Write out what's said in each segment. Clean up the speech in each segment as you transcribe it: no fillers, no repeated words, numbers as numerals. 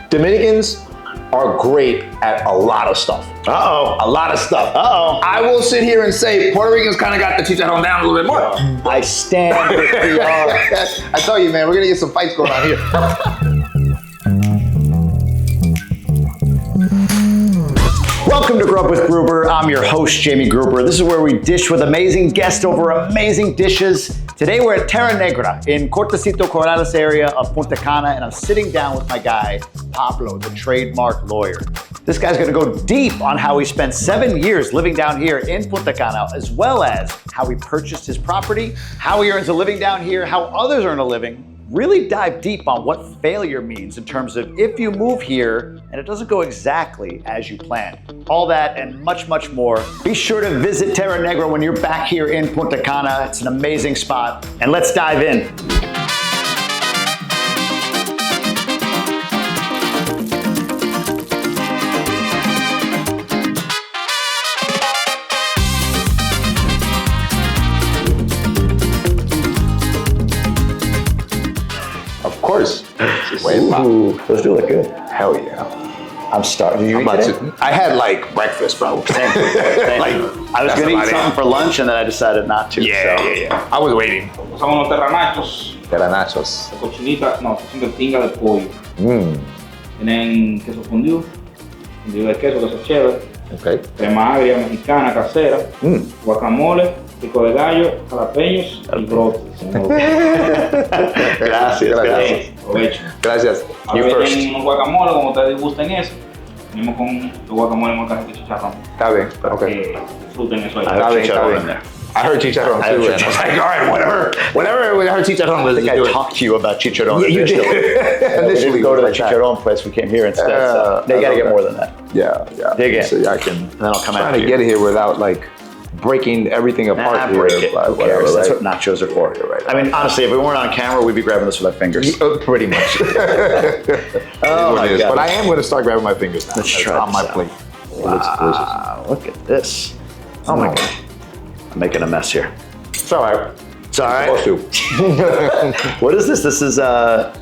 Dominicans are great at a lot of stuff. Uh-oh. A lot of stuff. Uh-oh. I will sit here and say Puerto Ricans kind of got the chicharron down a little bit more. I stand with the I tell you, man, we're gonna get some fights going on here. Welcome to Grub with Gruber. I'm your host, Jamie Gruber. This is where we dish with amazing guests over amazing dishes. Today we're at Terra Negra in Cortecito Corrales area of Punta Cana, and I'm sitting down with my guy, Pablo, the trademark lawyer. This guy's gonna go deep on how he spent 7 years living down here in Punta Cana, as well as how he purchased his property, how he earns a living down here, how others earn a living. Really dive deep on what failure means in terms of if you move here and it doesn't go exactly as you planned. All that and much, much more. Be sure to visit Terra Negra when you're back here in Punta Cana. It's an amazing spot. And let's dive in. Of course. Ooh, those do look good. Hell yeah. I'm starving. Did you eat today? I had like breakfast, bro. Same. Like, I was gonna eat something for lunch and then I decided not to. Yeah. I was waiting. Usamos unos Terra Nachos, Terra Nachos. de cochinita, no, son de tinga de pollo. Tienen queso fundido de queso, queso chévere, Okay. crema agria, mexicana, casera, guacamole, pico de gallo, jalapeños y brotes. Gracias. Aprovecho. Gracias. Ahora You first. vienen unos guacamole, como ustedes gusten eso. Venimos con los guacamole en molcaje de chicharrón. Está bien. Para Okay. que disfruten eso ahí. I Está have bien, está chicharron bien. in there. I heard chicharron I heard too. And I was like, all right, whatever. I heard chicharron. I Let's think do I it. talked to you about chicharron Yeah, you initially. did. We Initially, didn't go to the like that. chicharron place. We came here instead. So they I got to love get that. more than that. Yeah. Dig in. So I can. And then I'll come Trying after to you. get here without like breaking everything apart. Nah, here, break it. but Who whatever, cares? That's right? what nachos are for. Right. I mean, honestly, if we weren't on camera, we'd be grabbing this with our fingers. Pretty much. Oh my God. But I am going to start grabbing my fingers now. Let's It's try on this my out. plate. It looks delicious. Wow, look at this. Oh my God. I'm making a mess here. It's all right. It's all right. Supposed to. What is this? This is that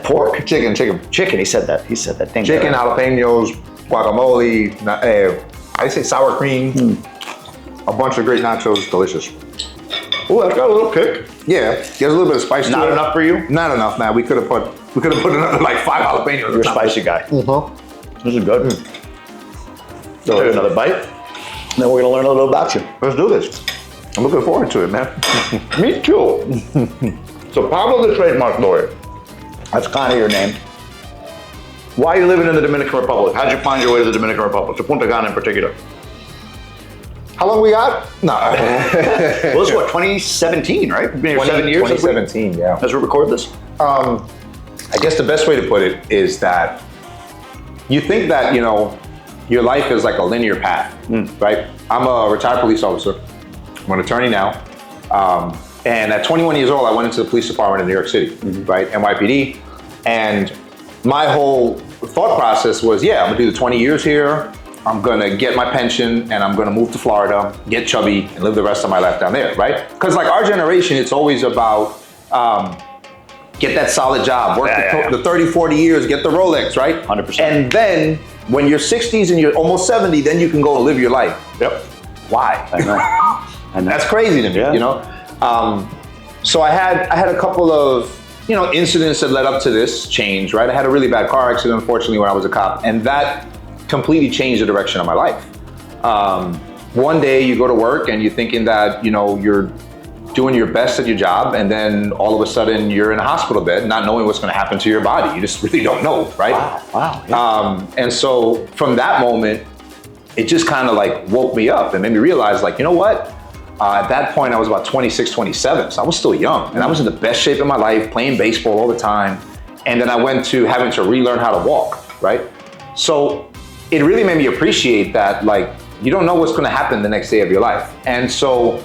pork? Chicken. Chicken, he said that. Thank Chicken, you. jalapenos, guacamole, I say sour cream, a bunch of great nachos, delicious. Oh, that's got a little kick. Yeah, there's a little bit of spice to Not it. enough for you? Not enough, man. We could have put another like 5 jalapenos. You're a spicy guy. This is good. So take another bite, and then we're gonna learn a little about you. Let's do this. I'm looking forward to it, man. Me too. So Pablo the Trademark lawyer. That's kind of your name. Why are you living in the Dominican Republic? How'd you find your way to the Dominican Republic, to Punta Cana in particular? How long we got? No. Well, it's what, 2017, right? We've been here 7 years. 2017, yeah. As we record this? I guess the best way to put it is that you think that, your life is like a linear path, right? I'm a retired police officer. I'm an attorney now. And at 21 years old, I went into the police department in New York City, right? NYPD. And my whole thought process was, I'm gonna do the 20 years here. I'm gonna get my pension and I'm gonna move to Florida, get chubby, and live the rest of my life down there, right? Because like our generation, it's always about get that solid job, work the 30, 40 years, get the Rolex, right? 100%. And then when you're 60s and you're almost 70, then you can go and live your life. Yep. Why? I know. And That's crazy to me, So I had a couple of, incidents that led up to this change, right? I had a really bad car accident, unfortunately, when I was a cop, and that completely changed the direction of my life. One day you go to work and you're thinking that, you're doing your best at your job, and then all of a sudden you're in a hospital bed, not knowing what's going to happen to your body. You just really don't know, right? Wow. Yeah. And so from that moment, it just kind of like woke me up and made me realize, like, you know what? At that point, I was about 26, 27, so I was still young, and I was in the best shape of my life, playing baseball all the time. And then I went to having to relearn how to walk, right? So it really made me appreciate that, like, you don't know what's going to happen the next day of your life. And so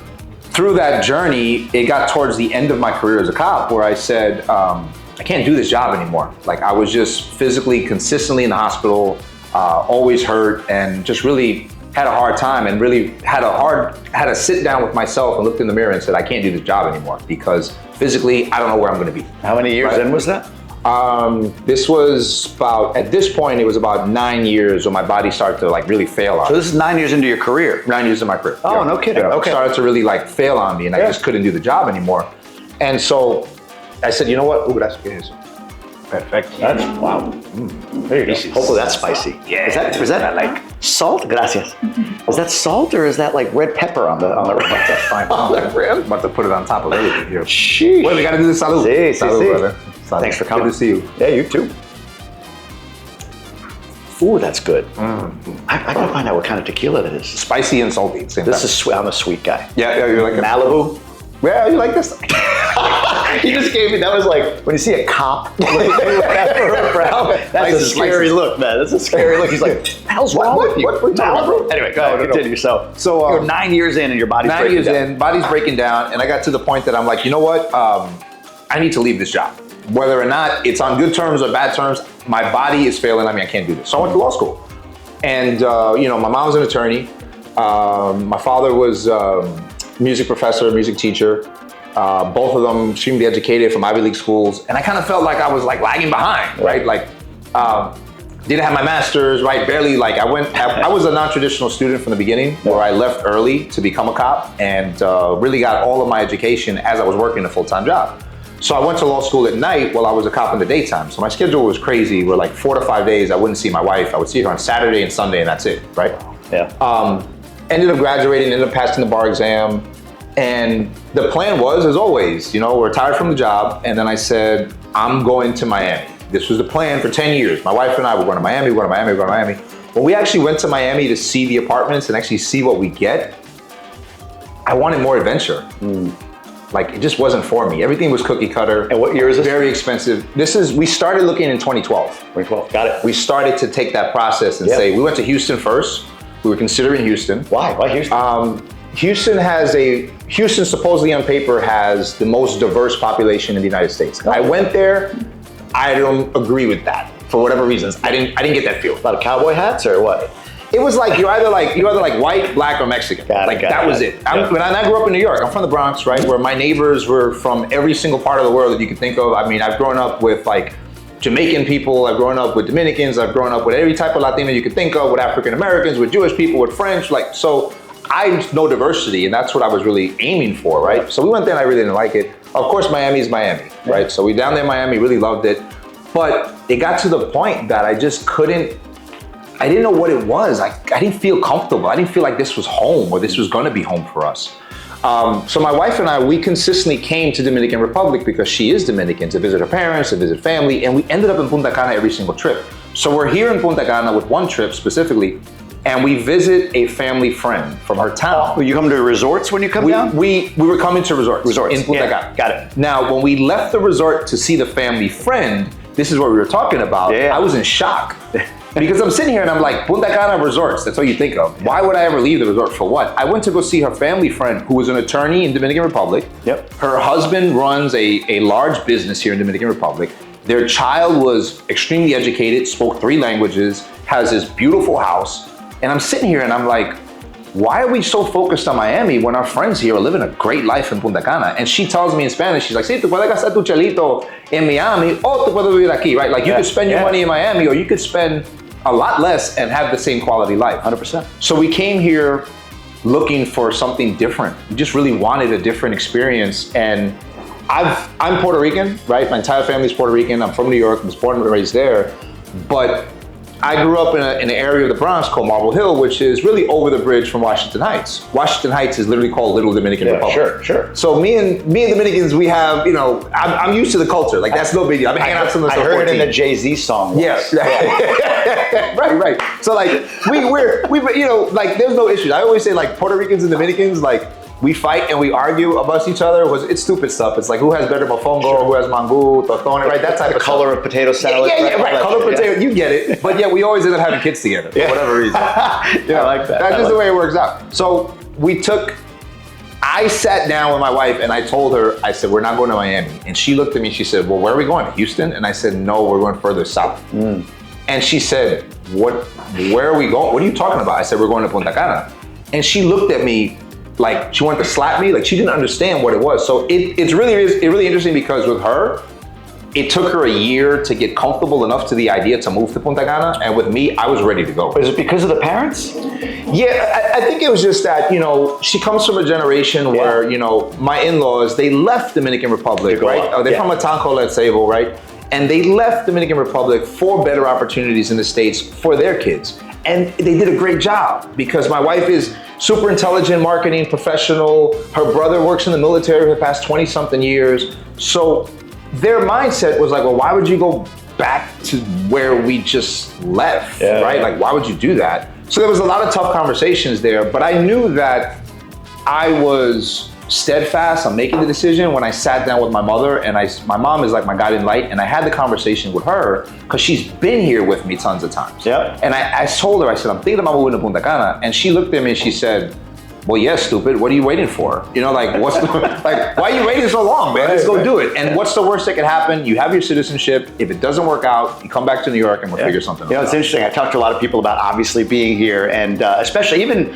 through that journey, it got towards the end of my career as a cop where I said, I can't do this job anymore. Like, I was just physically, consistently in the hospital, always hurt, and just really had a hard time, and really had to sit down with myself and looked in the mirror and said, I can't do this job anymore because physically, I don't know where I'm going to be. How many years in was that? This was about, at this point, it was about 9 years when my body started to like really fail on So me. this is 9 years into your career. 9 years of my career. Oh, no kidding. It Okay. started to really like fail on me and I just couldn't do the job anymore. And so I said, you know what? Ooh, that's good. Perfect. That's, wow. There you go. Hopefully that's spicy. Yeah. Is that like salt? Gracias. Is that salt or is that like red pepper on the rim? That's fine. On the rim? About to put it on top of everything here. Sheesh. Well, we got to do the salud. Sí, sí, Salud, sí. brother. Salud. Thanks for coming. Good to see you. Yeah, you too. Ooh, that's good. I gotta find out what kind of tequila that is. Spicy and salty at the same time. This is sweet. I'm a sweet guy. Yeah, you're like Malibu. Yeah, you like this? He just gave me, that was like, when you see a cop looking at a brow, that's Nice a and scary spicy. look, man. That's a scary look. He's like, what the hell's wrong with you? what we're talking Malibu? about? Anyway, go ahead, continue. So you're 9 years in and your body's 9 breaking years down. in, body's breaking down, and I got to the point that I'm like, you know what? I need to leave this job. Whether or not it's on good terms or bad terms, my body is failing. I mean, I can't do this. So I went to law school. And, you know, my mom was an attorney. My father was music professor, music teacher. Both of them extremely educated from Ivy League schools. And I kind of felt like I was like lagging behind, right? Like, didn't have my master's, right? Barely, like I was a non-traditional student from the beginning where I left early to become a cop and really got all of my education as I was working a full-time job. So I went to law school at night while I was a cop in the daytime. So my schedule was crazy. Where like 4 to 5 days, I wouldn't see my wife. I would see her on Saturday and Sunday and that's it, right? Yeah. Ended up graduating, ended up passing the bar exam. And the plan was, as always, you know, we're retired from the job. And then I said, I'm going to Miami. This was the plan for 10 years. My wife and I were going to Miami, we're going to Miami, we're going to Miami. When we actually went to Miami to see the apartments and actually see what we get, I wanted more adventure. Like, it just wasn't for me. Everything was cookie cutter. And what year is this? Very expensive. We started looking in 2012. 2012, got it. We started to take that process and say, we went to Houston first. We were considering Houston. Why? Why Houston? Houston supposedly on paper has the most diverse population in the United States. I went there, I don't agree with that for whatever reasons. I didn't get that feel. A lot of cowboy hats or what? It was like you're either like white, black, or Mexican. That was it. When I grew up in New York, I'm from the Bronx, right, where my neighbors were from every single part of the world that you could think of. I mean, I've grown up with like Jamaican people, I've grown up with Dominicans, I've grown up with every type of Latino you could think of, with African Americans, with Jewish people, with French, like, so I know diversity, and that's what I was really aiming for, right? So we went there and I really didn't like it. Of course, Miami is Miami, right? So we down there in Miami, really loved it. But it got to the point that I just couldn't, I didn't know what it was. I didn't feel comfortable. I didn't feel like this was home or this was gonna be home for us. So my wife and I, we consistently came to Dominican Republic because she is Dominican, to visit her parents, to visit family, and we ended up in Punta Cana every single trip. So we're here in Punta Cana with one trip specifically, and we visit a family friend from her town. You come to resorts when you come down? We were coming to resorts in Punta Cana. Got it. Now, when we left the resort to see the family friend, this is what we were talking about. Yeah. I was in shock. Because I'm sitting here and I'm like, Punta Cana resorts, that's what you think of. Why would I ever leave the resort for what? I went to go see her family friend who was an attorney in Dominican Republic. Yep. Her husband runs a large business here in Dominican Republic. Their child was extremely educated, spoke 3 languages, has this beautiful house. And I'm sitting here and I'm like, why are we so focused on Miami when our friends here are living a great life in Punta Cana? And she tells me in Spanish, she's like, sí, tú puedes gastar tu chelito en Miami o tú puedes vivir aquí, right? Like you could spend your money in Miami or you could spend a lot less and have the same quality life. 100%. So we came here looking for something different. We just really wanted a different experience. And I'm Puerto Rican, right? My entire family's Puerto Rican. I'm from New York, I was born and raised there. But I grew up in an area of the Bronx called Marble Hill, which is really over the bridge from Washington Heights. Washington Heights is literally called Little Dominican Republic. Sure. So me and Dominicans, we have, you know, I'm used to the culture. Like that's no big deal. I've been hanging out since I was 14. I heard it in the Jay-Z song. Yes. Right. So like we you know, like there's no issues. I always say like Puerto Ricans and Dominicans, like we fight and we argue amongst each other. It's stupid stuff. It's like who has better mofongo, who has mango, totone, right? That type of color stuff. of potato salad. Right. Color of potato, you get it. But yet we always end up having kids together for whatever reason. I like that. That's just the way it works out. So I sat down with my wife and I told her, I said, we're not going to Miami. And she looked at me, she said, well, where are we going? Houston? And I said, no, we're going further south. And she said, where are we going? What are you talking about? I said, we're going to Punta Cana. And she looked at me like she wanted to slap me, like she didn't understand what it was. So it's really interesting because with her, it took her a year to get comfortable enough to the idea to move to Punta Cana, and with me, I was ready to go. Is it because of the parents? Yeah, I think it was just that, she comes from a generation where, my in-laws, they left Dominican Republic, right? They're from a town called Savory, right? And they left Dominican Republic for better opportunities in the States for their kids. And they did a great job because my wife is super intelligent, marketing professional. Her brother works in the military for the past 20 something years. So their mindset was like, well, why would you go back to where we just left, right? Like, why would you do that? So there was a lot of tough conversations there, but I knew that I was steadfast on making the decision when I sat down with my mother, and my mom is like my guiding light, and I had the conversation with her because she's been here with me tons of times. And I told her, I said, I'm thinking about moving to Punta Cana, and she looked at me and she said, well, yeah, stupid, what are you waiting for? What's why are you waiting so long, man? Let's go do it. And what's the worst that could happen? You have your citizenship. If it doesn't work out, you come back to New York and we'll figure something out. It's interesting. I talked to a lot of people about obviously being here, and especially even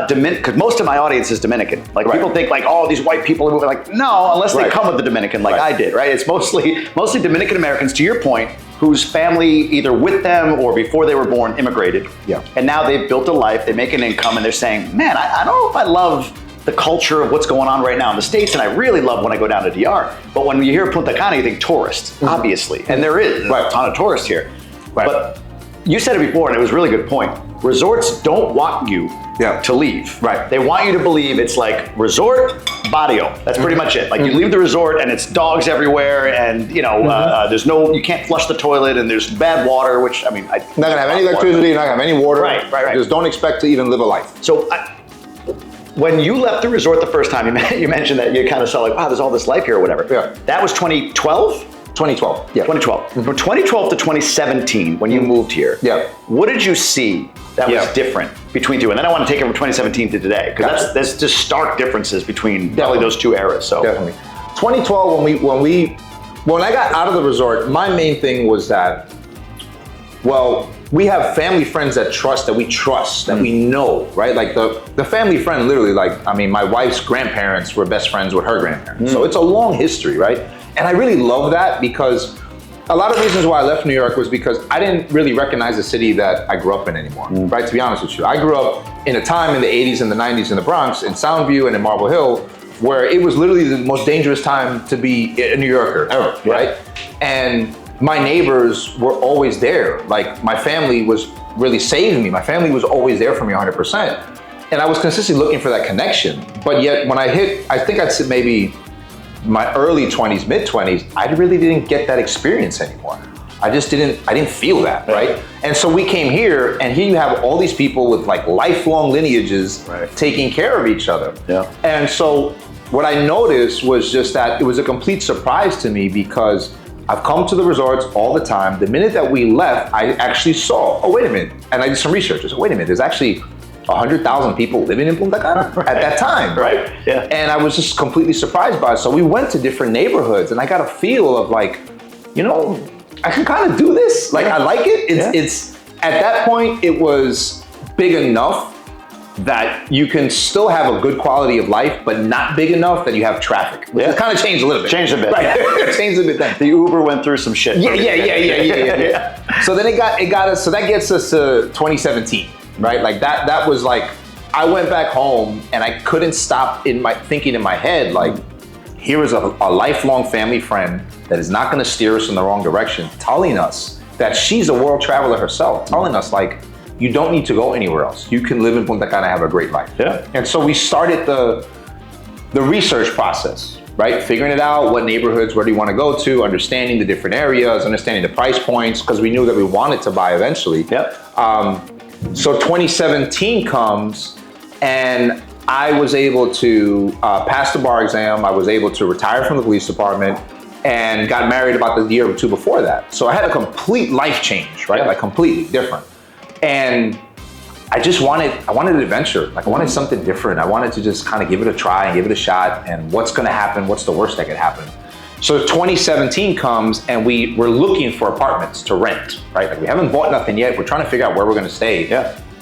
Dominican, because most of my audience is Dominican. People think oh, these white people are like, no, unless they come with the Dominican I did, right? It's mostly Dominican Americans, to your point, whose family either with them or before they were born immigrated. And now they've built a life, they make an income, and they're saying, man, I don't know if I love the culture of what's going on right now in the States, and I really love when I go down to DR. But when you hear Punta Cana, you think tourists, obviously. And there is a ton of tourists here. But you said it before, and it was a really good point. Resorts don't want you to leave. They want you to believe it's like resort, barrio. That's pretty much it. You leave the resort and it's dogs everywhere, and there's you can't flush the toilet, and there's bad water, which, I mean, not gonna have any electricity, not gonna have any water. Right. Just don't expect to even live a life. So when you left the resort the first time, you mentioned that you kind of saw wow, there's all this life here or whatever. That was 2012? 2012. 2012. From 2012 to 2017, when you moved here, what did you see that was different between two? And then I want to take it from 2017 to today, because there's just stark differences between probably those two eras. So definitely. 2012, when I got out of the resort, my main thing was that, well, we have family friends that we trust, that we know, right? The family friend literally, my wife's grandparents were best friends with her grandparents. So it's a long history, right? And I really love that, because a lot of reasons why I left New York was because I didn't really recognize the city that I grew up in anymore, right? To be honest with you. I grew up in a time in the 80s and the 90s in the Bronx, in Soundview and in Marble Hill, where it was literally the most dangerous time to be a New Yorker ever, right? And my neighbors were always there. My family was really saving me. My family was always there for me 100%. And I was consistently looking for that connection. But yet when I think I'd say maybe my early 20s, mid 20s, I really didn't get that experience anymore. I didn't feel that, right? And so we came here, and here you have all these people with lifelong lineages taking care of each other. And so what I noticed was just that it was a complete surprise to me, because I've come to the resorts all the time. The minute that we left, I actually saw, oh, wait a minute. And I did some research. I said, wait a minute, there's actually 100,000 people living in Punta Cana at that time, right? And I was just completely surprised by it. So we went to different neighborhoods, and I got a feel of I can kind of do this. I like it. It's at that point, it was big enough that you can still have a good quality of life, but not big enough that you have traffic. It kind of changed a little bit. Changed a bit. Changed a bit then. The Uber went through some shit. Yeah. So then it got us, so that gets us to 2017. Right, that was I went back home and I couldn't stop thinking in my head, here is a lifelong family friend that is not going to steer us in the wrong direction, telling us that she's a world traveler herself, telling us you don't need to go anywhere else. You can live in Punta Cana and have a great life. And so we started the research process, right? Figuring it out, what neighborhoods, where do you want to go to, understanding the different areas, understanding the price points, because we knew that we wanted to buy eventually. So 2017 comes, and I was able to pass the bar exam. I was able to retire from the police department, and got married about the year or two before that. So I had a complete life change, right? Completely different. And I wanted an adventure. I wanted something different. I wanted to just kind of give it a try and give it a shot, and what's gonna happen? What's the worst that could happen? So 2017 comes, and we're looking for apartments to rent, right? We haven't bought nothing yet. We're trying to figure out where we're gonna stay.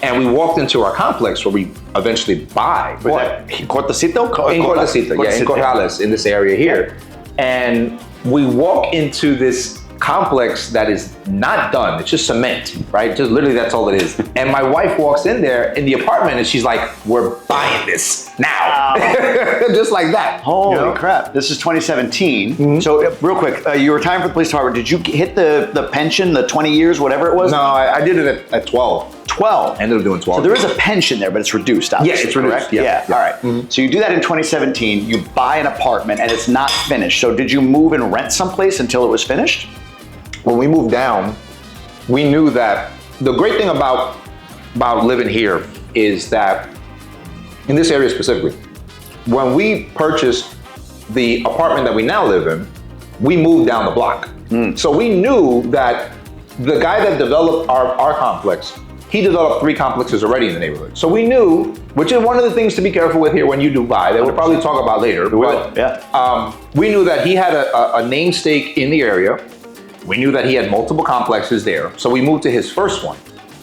And we walked into our complex where we eventually buy. Cortacito? In Cortacito, in Corrales, in this area here. And we walk into this complex that is not done. It's just cement, right? Just literally that's all it is. And my wife walks in there in the apartment and she's like, we're buying this now. Just like that. Holy crap. This is 2017. So real quick, you were retiring from the police department. Did you hit the pension, the 20 years, whatever it was? No, I did it at 12. 12. I ended up doing 12. So there is a pension there, but it's reduced, obviously. Yeah, it's reduced. Correct? Yeah. All right. So you do that in 2017. You buy an apartment and it's not finished. So did you move and rent someplace until it was finished? When we moved down, we knew that the great thing about living here is that, in this area specifically, when we purchased the apartment that we now live in, we moved down the block. So we knew that the guy that developed our complex, he developed 3 complexes already in the neighborhood. So we knew, which is one of the things to be careful with here when you do buy, that we'll probably talk about later, but we knew that he had a namesake in the area. We knew that he had multiple complexes there. So we moved to his first one.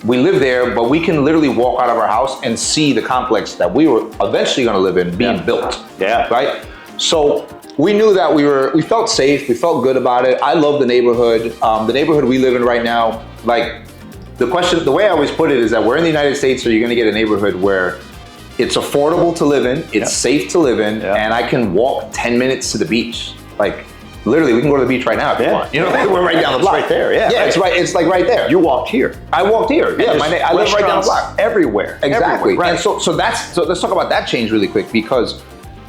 We live there, but we can literally walk out of our house and see the complex that we were eventually gonna live in being built. Right? So we knew that we felt safe, we felt good about it. I love the neighborhood. The neighborhood we live in right now, like the way I always put it is that we're in the United States, so you're gonna get a neighborhood where it's affordable to live in, it's safe to live in, and I can walk 10 minutes to the beach. Like, literally, we can go to the beach right now if you want. You know, we're right down the block. It's right there, yeah. Yeah, it's right. It's like right there. You walked here. I walked here. Yeah, I live right down the block. Everywhere. Exactly. Everywhere. Right. And so let's talk about that change really quick, because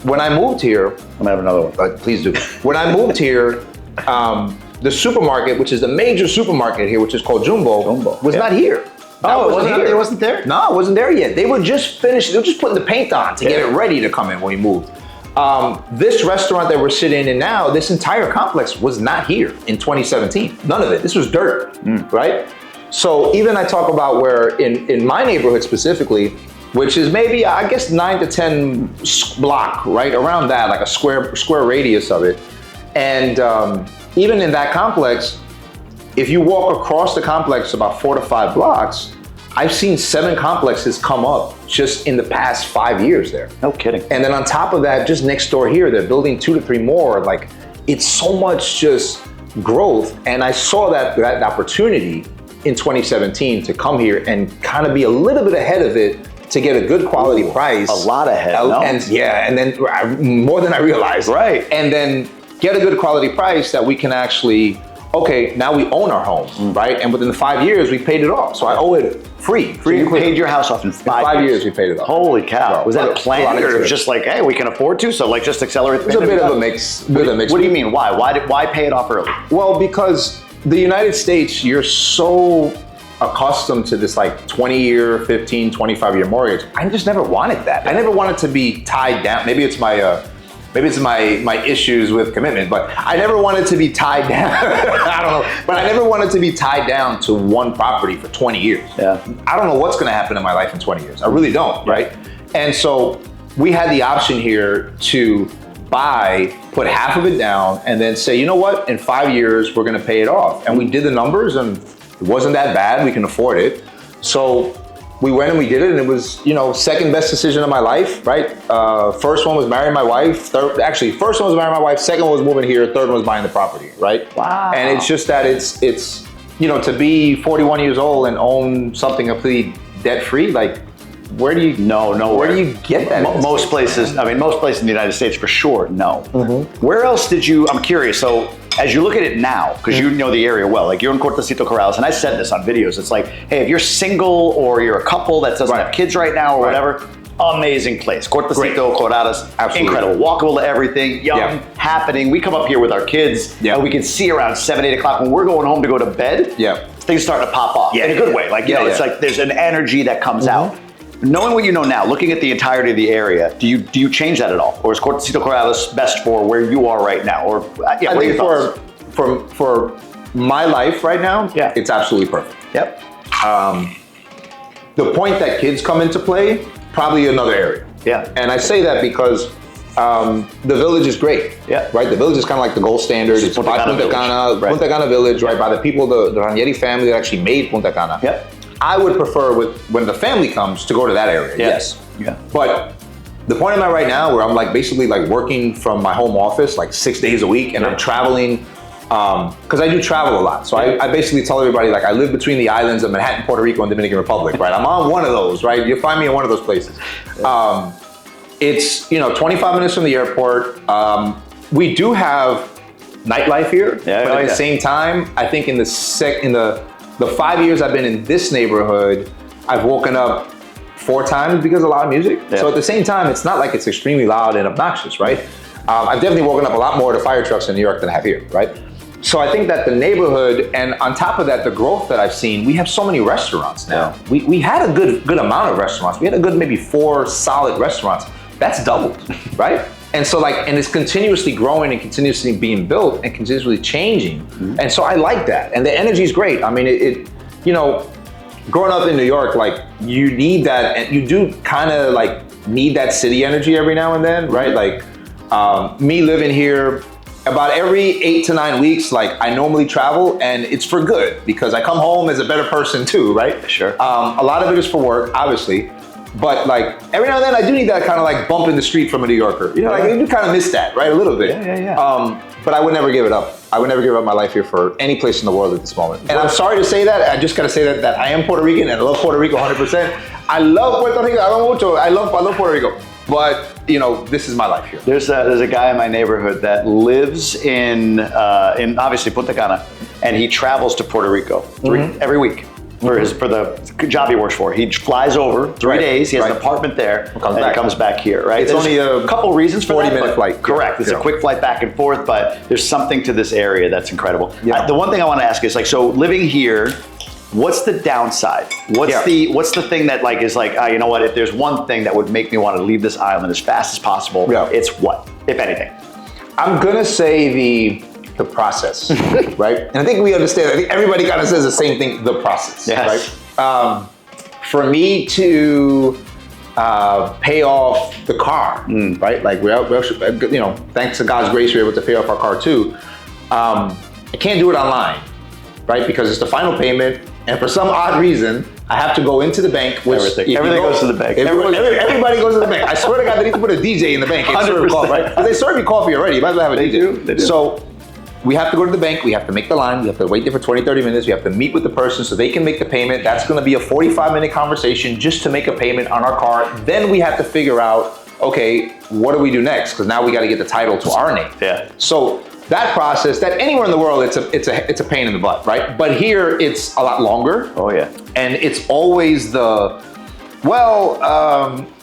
when I moved here, I'm gonna have another one. Please do. When I moved here, the supermarket, which is the major supermarket here, which is called Jumbo, was not here. It wasn't there? No, it wasn't there yet. They were just finished. They were just putting the paint on to get it ready to come in when we moved. This restaurant that we're sitting in now, this entire complex was not here in 2017. None of it. This was dirt, right? So even I talk about where in my neighborhood specifically, which is maybe, I guess, 9 to 10 block, right? Around that, like a square radius of it. And even in that complex, if you walk across the complex about 4 to 5 blocks, I've seen 7 complexes come up just in the past 5 years there. No kidding. And then on top of that, just next door here, they're building 2 to 3 more. Like, it's so much just growth. And I saw that opportunity in 2017 to come here and kind of be a little bit ahead of it to get a good quality price. A lot ahead, and then more than I realized. Right. And then get a good quality price that we can actually, okay, now we own our home, right? And within the 5 years, we paid it off. So I owe it free. So you paid your house off in 5 years. We paid it off. Holy cow. So, was that planned, or it was just like, hey, we can afford to, so like just accelerate the It was a bit of a mix. What do you mean? Why pay it off early? Well, because the United States, you're so accustomed to this like 20-year, 15, 25-year mortgage. I just never wanted that. I never wanted to be tied down. Maybe it's my issues with commitment, but I never wanted to be tied down. I don't know, but I never wanted to be tied down to one property for 20 years. Yeah. I don't know what's gonna happen in my life in 20 years. I really don't, right? And so we had the option here to buy, put half of it down, and then say, you know what, in 5 years, we're gonna pay it off. And we did the numbers, and it wasn't that bad, we can afford it. So we went and we did it, and it was, second best decision of my life, right? First one was marrying my wife. First one was marrying my wife. Second one was moving here. Third one was buying the property, right? Wow. And it's just that it's to be 41 years old and own something completely debt-free, like, where do you where do you get that? Most places in the United States for sure, no. Where else did you, I'm curious, so as you look at it now, because you know the area well, like you're in Cortacito Corrales, and I said this on videos, it's like, hey, if you're single or you're a couple that doesn't have kids right now or whatever, amazing place. Cortacito Corrales, incredible, walkable to everything, young, happening. We come up here with our kids, and we can see around 7, 8 o'clock when we're going home to go to bed, things start to pop off in a good way. Like, it's like there's an energy that comes out. Knowing what you know now, looking at the entirety of the area, do you change that at all? Or is Cortacito Corrales best for where you are right now? Or I think for my life right now, it's absolutely perfect. Yep. The point that kids come into play, probably another area. Yeah. And I say that because the village is great. Yeah. Right? The village is kind of like the gold standard. It's by Punta Cana Village, right? By the people, the Ranieri family that actually made Punta Cana. Yep. I would prefer when the family comes to go to that area. Yes. Yeah. But the point I'm at right now where I'm like basically like working from my home office like 6 days a week, and I'm traveling because I do travel a lot. So I basically tell everybody like I live between the islands of Manhattan, Puerto Rico, and Dominican Republic, right? I'm on one of those, right? You'll find me in one of those places. It's 25 minutes from the airport. We do have nightlife here, but at the same time, I think in the 5 years I've been in this neighborhood, I've woken up 4 times because of loud music. So at the same time, it's not like it's extremely loud and obnoxious, right? I've definitely woken up a lot more to fire trucks in New York than I have here, right? So I think that the neighborhood, and on top of that, the growth that I've seen, we have so many restaurants now. We had a good amount of restaurants. We had a good maybe 4 solid restaurants. That's doubled, right? And so and it's continuously growing and continuously being built and continuously changing. And so I like that. And the energy is great. I mean, growing up in New York, like you need that, and you do kind of like need that city energy every now and then, right? Like me living here, about every 8 to 9 weeks, like I normally travel, and it's for good because I come home as a better person too, right? Sure. A lot of it is for work, obviously, but like every now and then I do need that kind of like bump in the street from a New Yorker. You know, like I do kind of miss that, right? A little bit. But I would never give it up. I would never give up my life here for any place in the world at this moment. And I'm sorry to say that. I just gotta say that I am Puerto Rican and I love Puerto Rico 100%. I love Puerto Rico. I love Puerto Rico. But this is my life here. There's a guy in my neighborhood that lives in obviously Punta Cana, and he travels to Puerto Rico every week for the job he works for. He flies over 3 days. He has an apartment there, and he comes back here. Right? It's only a couple reasons for 40-minute flight. Correct. It's a quick flight back and forth, but there's something to this area that's incredible. The one thing I want to ask is so living here. What's the downside? What's the thing that is you know what? If there's one thing that would make me want to leave this island as fast as possible, it's what, if anything? I'm gonna say the process, right? And I think we understand. I think everybody kind of says the same thing: the process, right? For me to pay off the car, right? Like we thanks to God's grace, we're able to pay off our car too. I can't do it online, right? Because it's the final payment. And for some odd reason, I have to go into the bank. Everything goes to the bank. Everybody goes to the bank. I swear to God, they need to put a DJ in the bank. 100%. Right? Because they serve you coffee already. You might as well have a DJ. They do. So we have to go to the bank. We have to make the line. We have to wait there for 20, 30 minutes. We have to meet with the person so they can make the payment. That's going to be a 45-minute conversation just to make a payment on our car. Then we have to figure out, okay, what do we do next? Because now we got to get the title to our name. So that process, that anywhere in the world, it's a pain in the butt, right? But here it's a lot longer. And it's always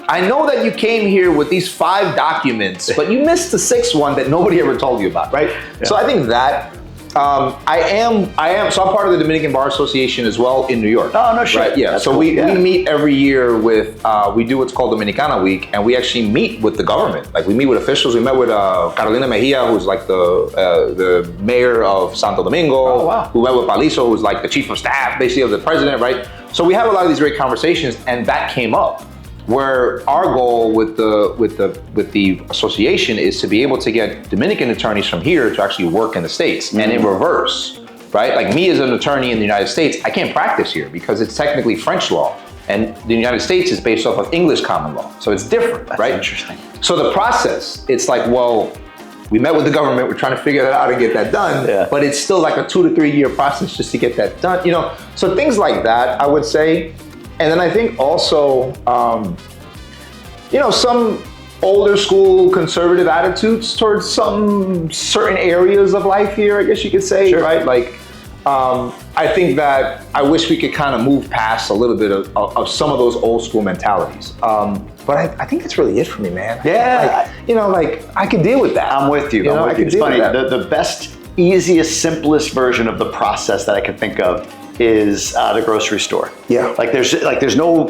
I know that you came here with these 5 documents, but you missed the 6th one that nobody ever told you about, right? So I think that I am. So I'm part of the Dominican Bar Association as well in New York. Oh, no shit. Right? Yeah. That's so cool. we meet every year with, we do what's called Dominicana Week, and we actually meet with the government. Like we meet with officials. We met with Carolina Mejia, who's like the mayor of Santo Domingo. Oh, wow. We met with Palizo, who's like the chief of staff, basically of the president, right? So we have a lot of these great conversations, and that came up. Where our goal with the association is to be able to get Dominican attorneys from here to actually work in the States, and in reverse, right? Like me as an attorney in the United States, I can't practice here because it's technically French law, and the United States is based off of English common law, so it's different, right? Interesting. So the process, it's like, well, we met with the government, we're trying to figure that out and get that done, but it's still like a 2 to 3 year process just to get that done, So things like that, I would say. And then I think also, some older school conservative attitudes towards some certain areas of life here, I guess you could say, right? Like, I think that I wish we could kind of move past a little bit of some of those old school mentalities. But I think that's really it for me, man. I could deal with that. I'm with you. It's funny, the best, easiest, simplest version of the process that I can think of is the grocery store. There's no,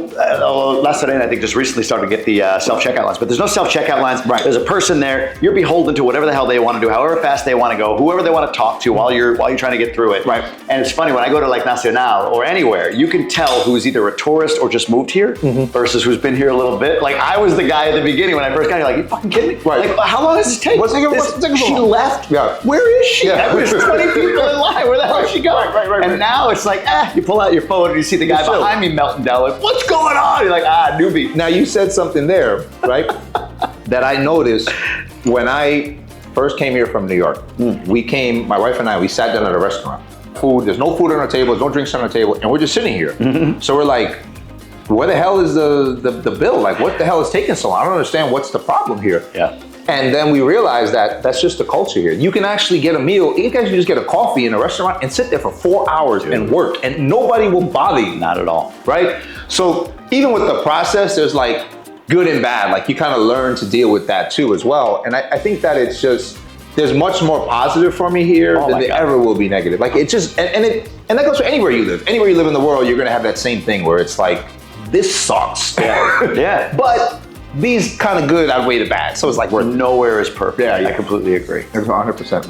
last night I think just recently started to get the self-checkout lines, but there's no self-checkout lines. There's a person there. You're beholden to whatever the hell they want to do, however fast they want to go, whoever they want to talk to while you're trying to get through it. And it's funny, when I go to like Nacional or anywhere, you can tell who's either a tourist or just moved here versus who's been here a little bit. Like I was the guy at the beginning when I first got here, like, you fucking kidding me? Like, how long does this take? She left. Where is she? There's 20 people in line. Where the hell is she going? And now it's like, like, you pull out your phone and you see the guy behind me melting down. Like, what's going on? You're like, newbie. Now you said something there, right? that I noticed when I first came here from New York. We came, my wife and I, we sat down at a restaurant. There's no food on our table, there's no drinks on our table, and we're just sitting here. So we're like, where the hell is the bill? Like, what the hell is taking so long? I don't understand what's the problem here. Yeah. And then we realized that that's just the culture here. You can actually get a meal, you can actually just get a coffee in a restaurant and sit there for 4 hours and work, and nobody will bother you. Not at all. Right? So even with the process, there's like good and bad. Like you kind of learn to deal with that too as well. And I think that it's just, there's much more positive for me here than there ever will be negative. Like it just, and that goes for anywhere you live. Anywhere you live in the world, you're gonna have that same thing where it's like, this sucks. Yeah. But these kind of good outweigh the bad. So it's like, nowhere is perfect. Yeah. I completely agree. 100%.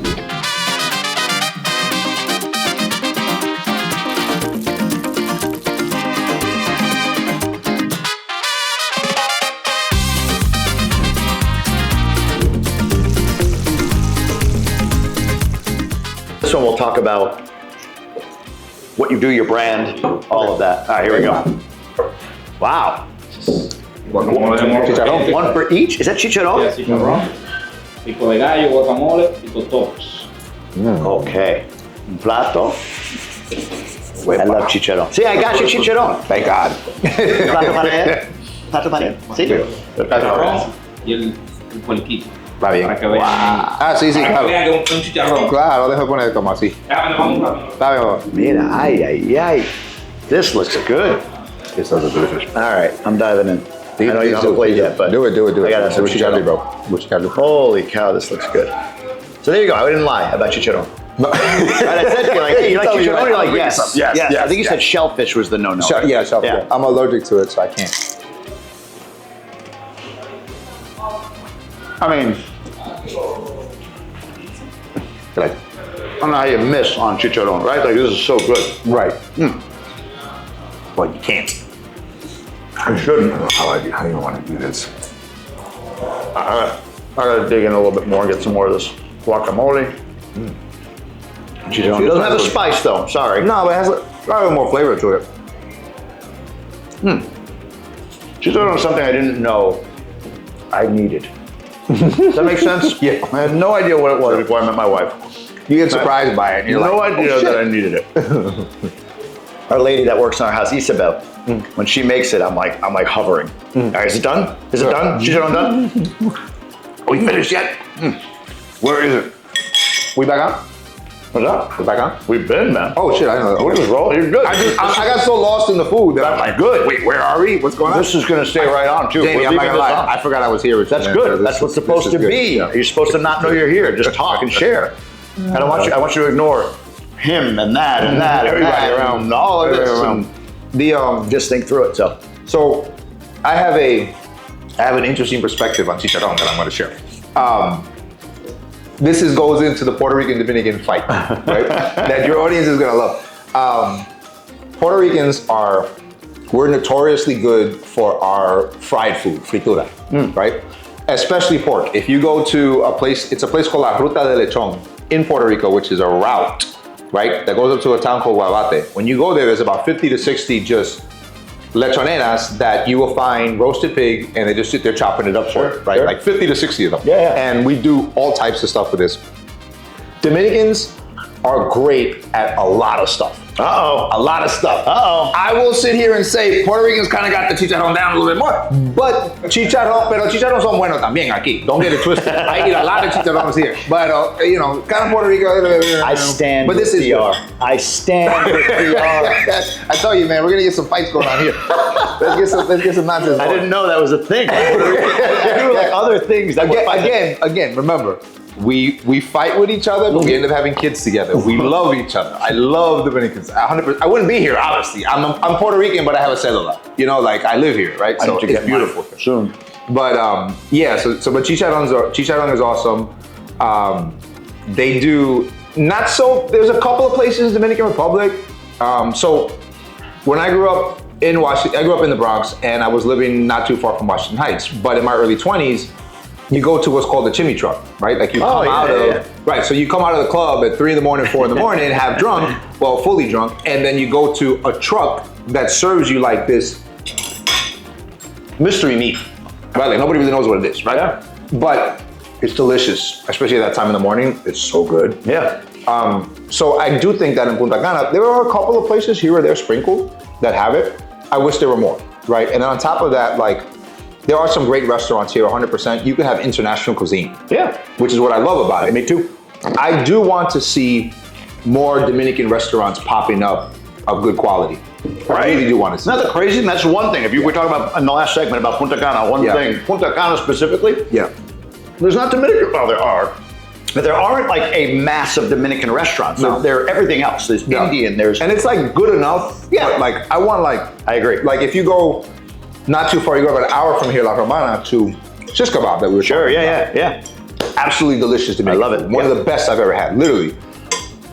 This one we'll talk about what you do, your brand, all of that. All right, here we go. Wow. Chicharrón. One for each? Is that chicharron? Yes, chicharrón. Pico de gallo, guacamole, y totopos. Okay. Un plato. I love chicharron. See, I got you chicharron. Thank God. Plato para él. Plato para él. Sí. Chicharrón y el puerquito. Está bien. Para que vean. Ah, sí, sí, Para claro. que vean que es un chicharrón. Claro, deja de poner como así. Vamos rápido. Está bien, vamos. Mira, ay. This looks good. This does a delicious. All right, I'm diving in. I know you haven't played yet, but do it. I gotta have some what you gotta do, chicharron. bro. What you gotta do. Holy cow, this looks good. So there you go. I didn't lie about chicharron. No. Right, I said to you, like, hey, you like chicharron? You're like, yes. Yes. I think you said shellfish was the no-no. Shellfish. Yeah. I'm allergic to it, so I can't. I mean, I don't know how you miss on chicharron, right? Like, this is so good. Right. Well, you can't. I shouldn't. How do you want to do this? I gotta dig in a little bit more and get some more of this guacamole. Chicharron doesn't have the spice though, sorry. No, but it has a little more flavor to it. Chicharron is something I didn't know I needed. Does that make sense? Yeah. I had no idea what it was before I met my wife. You get surprised by it. And you're No like, idea oh, shit. that I needed it. Our lady that works in our house, Isabel, when she makes it, I'm like hovering. All right, is it done? Is it done? Chicharron done? Are we finished yet? Where is it? We back on? What's up? We back on? We've been, man. Oh shit, I didn't know that. We're just rolling. You're good. I got so lost in the food that I'm like, good. Wait, where are we? What's going on? This is gonna stay right on too. Jamie, We're I'm not leaving gonna this lie. on. I forgot I was here. That's good. That's what's supposed to be. Yeah. You're supposed to not know you're here. Just talk and share. I don't want you. I want you to ignore him and that and that. Everybody and around. and all of this. Everybody around. And just think through it. So I have an interesting perspective on chicharron that I'm going to share. This goes into the Puerto Rican Dominican fight, right? That your audience is going to love. Puerto Ricans we're notoriously good for our fried food, fritura, right? Especially pork. If you go to a place, it's a place called La Ruta de Lechon in Puerto Rico, which is a route, right? That goes up to a town called Guabate. When you go there, there's about 50 to 60 just lechoneras that you will find roasted pig, and they just sit there chopping it up for it, right? Like 50 to 60 of them. Yeah. And we do all types of stuff with this. Dominicans are great at a lot of stuff. A lot of stuff. I will sit here and say Puerto Ricans kind of got the chicharron down a little bit more, but chicharron son buenos también aquí. Don't get it twisted. I eat a lot of chicharrones here, but kind of Puerto Rico. I stand with this is PR. I stand with PR. I tell you, man, we're gonna get some fights going on here. Let's get some nonsense. I didn't know that was a thing. I knew like other things. That Again, remember. We fight with each other, but we end up having kids together. We love each other. I love Dominicans. 100%. I wouldn't be here, obviously. I'm Puerto Rican, but I have a cedula. I live here, right? So it's beautiful. Soon. But but chicharron is awesome. They do not so. There's a couple of places in the Dominican Republic. So when I grew up in Washington, I grew up in the Bronx, and I was living not too far from Washington Heights. But in my early 20s. you go to what's called the chimney truck, right? Like you come out of, right, so you come out of the club at 3 in the morning, 4 in the morning, half drunk, well, fully drunk, and then you go to a truck that serves you like this mystery meat, right? Like nobody really knows what it is, right? Yeah. But it's delicious, especially at that time in the morning. It's so good. Yeah. So I do think that in Punta Cana, there are a couple of places here or there sprinkled that have it. I wish there were more, right? And then on top of that, like, there are some great restaurants here, 100%. You can have international cuisine. Yeah. Which is what I love about it. Me too. I do want to see more Dominican restaurants popping up of good quality. Right. I really do want to see Isn't that the crazy? And that's one thing. If you were talking about in the last segment about Punta Cana, one thing, Punta Cana specifically, Yeah. there's not Dominican, well, there are, but there aren't like a massive Dominican restaurants. No. They're everything else. There's Indian, there's... And it's like good enough. Yeah. But like, I want like... I agree. Like if you go not too far, you go about an hour from here, La Romana, to Shish Kebab that we were talking about. yeah. Absolutely delicious Dominican I love it. food. One of the best I've ever had, literally.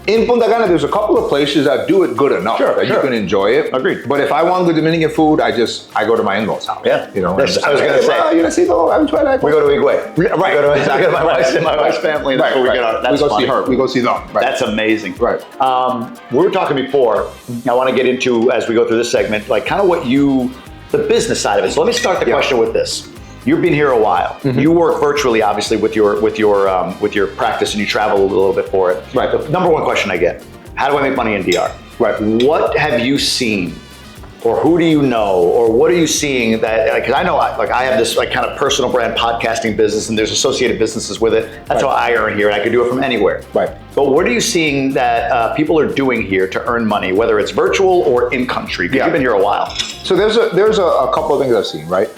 In Punta Cana, there's a couple of places that do it good enough that you can enjoy it. Agreed. But if I want good Dominican food, I go to my in-laws' house. Yeah. You know. I was gonna say. Well, you know, I haven't tried that. We go to Higuaín. Right. Exactly. My wife's family. That's where we get our... That's we go funny. see her. We go see them. Right. That's amazing. Right. We were talking before. I want to get into, as we go through this segment, like kind of the business side of it. So let me start the question with this. You've been here a while. Mm-hmm. You work virtually, obviously, with your practice, and you travel a little bit for it. Right. The number one question I get: how do I make money in DR? Right. What have you seen, or who do you know, or what are you seeing that? Because I know, like, I have this like kind of personal brand podcasting business, and there's associated businesses with it. That's how I earn here, and I can do it from anywhere. Right. But what are you seeing that people are doing here to earn money, whether it's virtual or in country? Because you've been here a while. So there's a couple of things I've seen, right?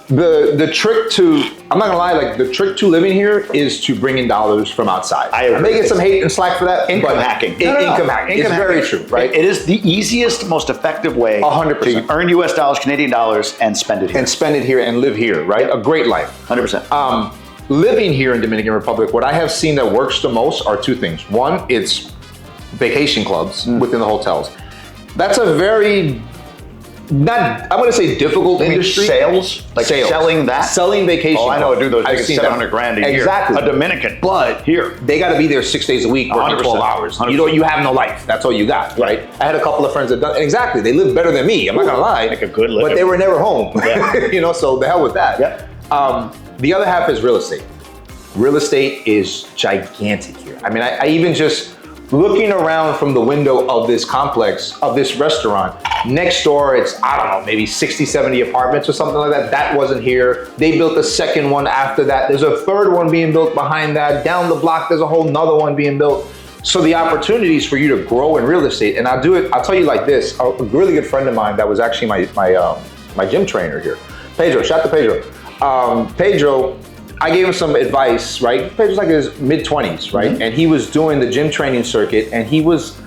The trick to, I'm not gonna lie, like the trick to living here is to bring in dollars from outside. I may get some hate and slack for that. Income hacking. Income hacking. It's very true, right? It is the easiest, most effective way 100%. to earn US dollars, Canadian dollars, and spend it here. And spend it here and live here, right? A great life. 100%. Living here in Dominican Republic, what I have seen that works the most are two things. One, it's vacation clubs within the hotels. That's a very, I'm gonna say difficult industry. Sales? Like sales. Selling that? Selling vacation Oh, I know a clubs. dude that was I've making seen $700 grand a year. Exactly. A Dominican. But here. They gotta be there 6 days a week, working 12 hours. 100%. You have no life. That's all you got, right? I had a couple of friends that done, exactly, they live better than me, I'm not gonna lie. Make a good living. But they were never home. Yeah. So the hell with that. Yeah. The other half is real estate. Real estate is gigantic here. I mean, I even just looking around from the window of this complex, of this restaurant, next door it's, I don't know, maybe 60, 70 apartments or something like that. That wasn't here. They built a second one after that. There's a third one being built behind that. Down the block, there's a whole nother one being built. So the opportunities for you to grow in real estate, and I'll tell you like this, a really good friend of mine that was actually my gym trainer here, Pedro, shout out to Pedro. Pedro, I gave him some advice, right? Pedro's like in his mid-20s, right? Mm-hmm. And he was doing the gym training circuit, and he was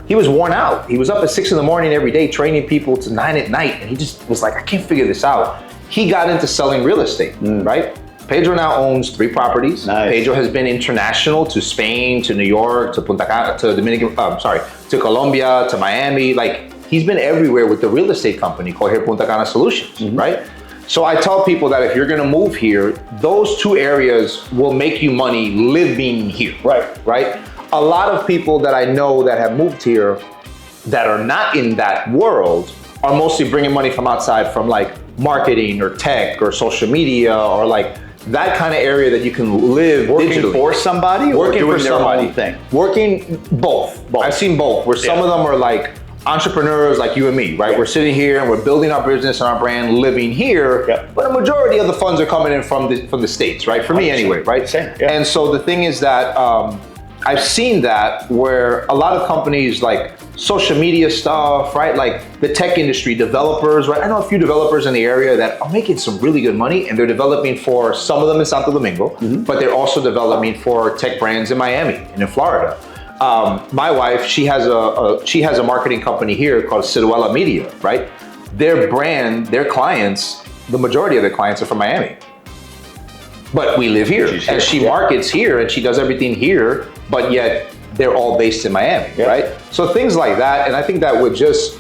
worn out. He was up at 6 in the morning every day training people to 9 at night, and he just was like, I can't figure this out. He got into selling real estate, right? Pedro now owns 3 properties. Nice. Pedro has been international to Spain, to New York, to Punta Cana, to Colombia, to Miami. Like, he's been everywhere with the real estate company called here Punta Cana Solutions, right? So I tell people that if you're gonna move here, those 2 areas will make you money living here. Right? A lot of people that I know that have moved here that are not in that world are mostly bringing money from outside, from like marketing or tech or social media or like that kind of area that you can live Working digitally. for somebody or Working doing for their somebody. own thing? Working both. I've seen both, where some of them are like entrepreneurs like you and me, right? We're sitting here and we're building our business and our brand living here, but a majority of the funds are coming in from the States, right? For me anyway, right? Same. And so the thing is that I've seen that where a lot of companies like social media stuff, right? Like the tech industry, developers, right? I know a few developers in the area that are making some really good money, and they're developing for some of them in Santo Domingo, but they're also developing for tech brands in Miami and in Florida. My wife, she has a marketing company here called Ciruela Media, right? Their brand, their clients, the majority of their clients are from Miami. But we live here, and she markets here, and she does everything here, but yet they're all based in Miami, right? So things like that, and I think that would just,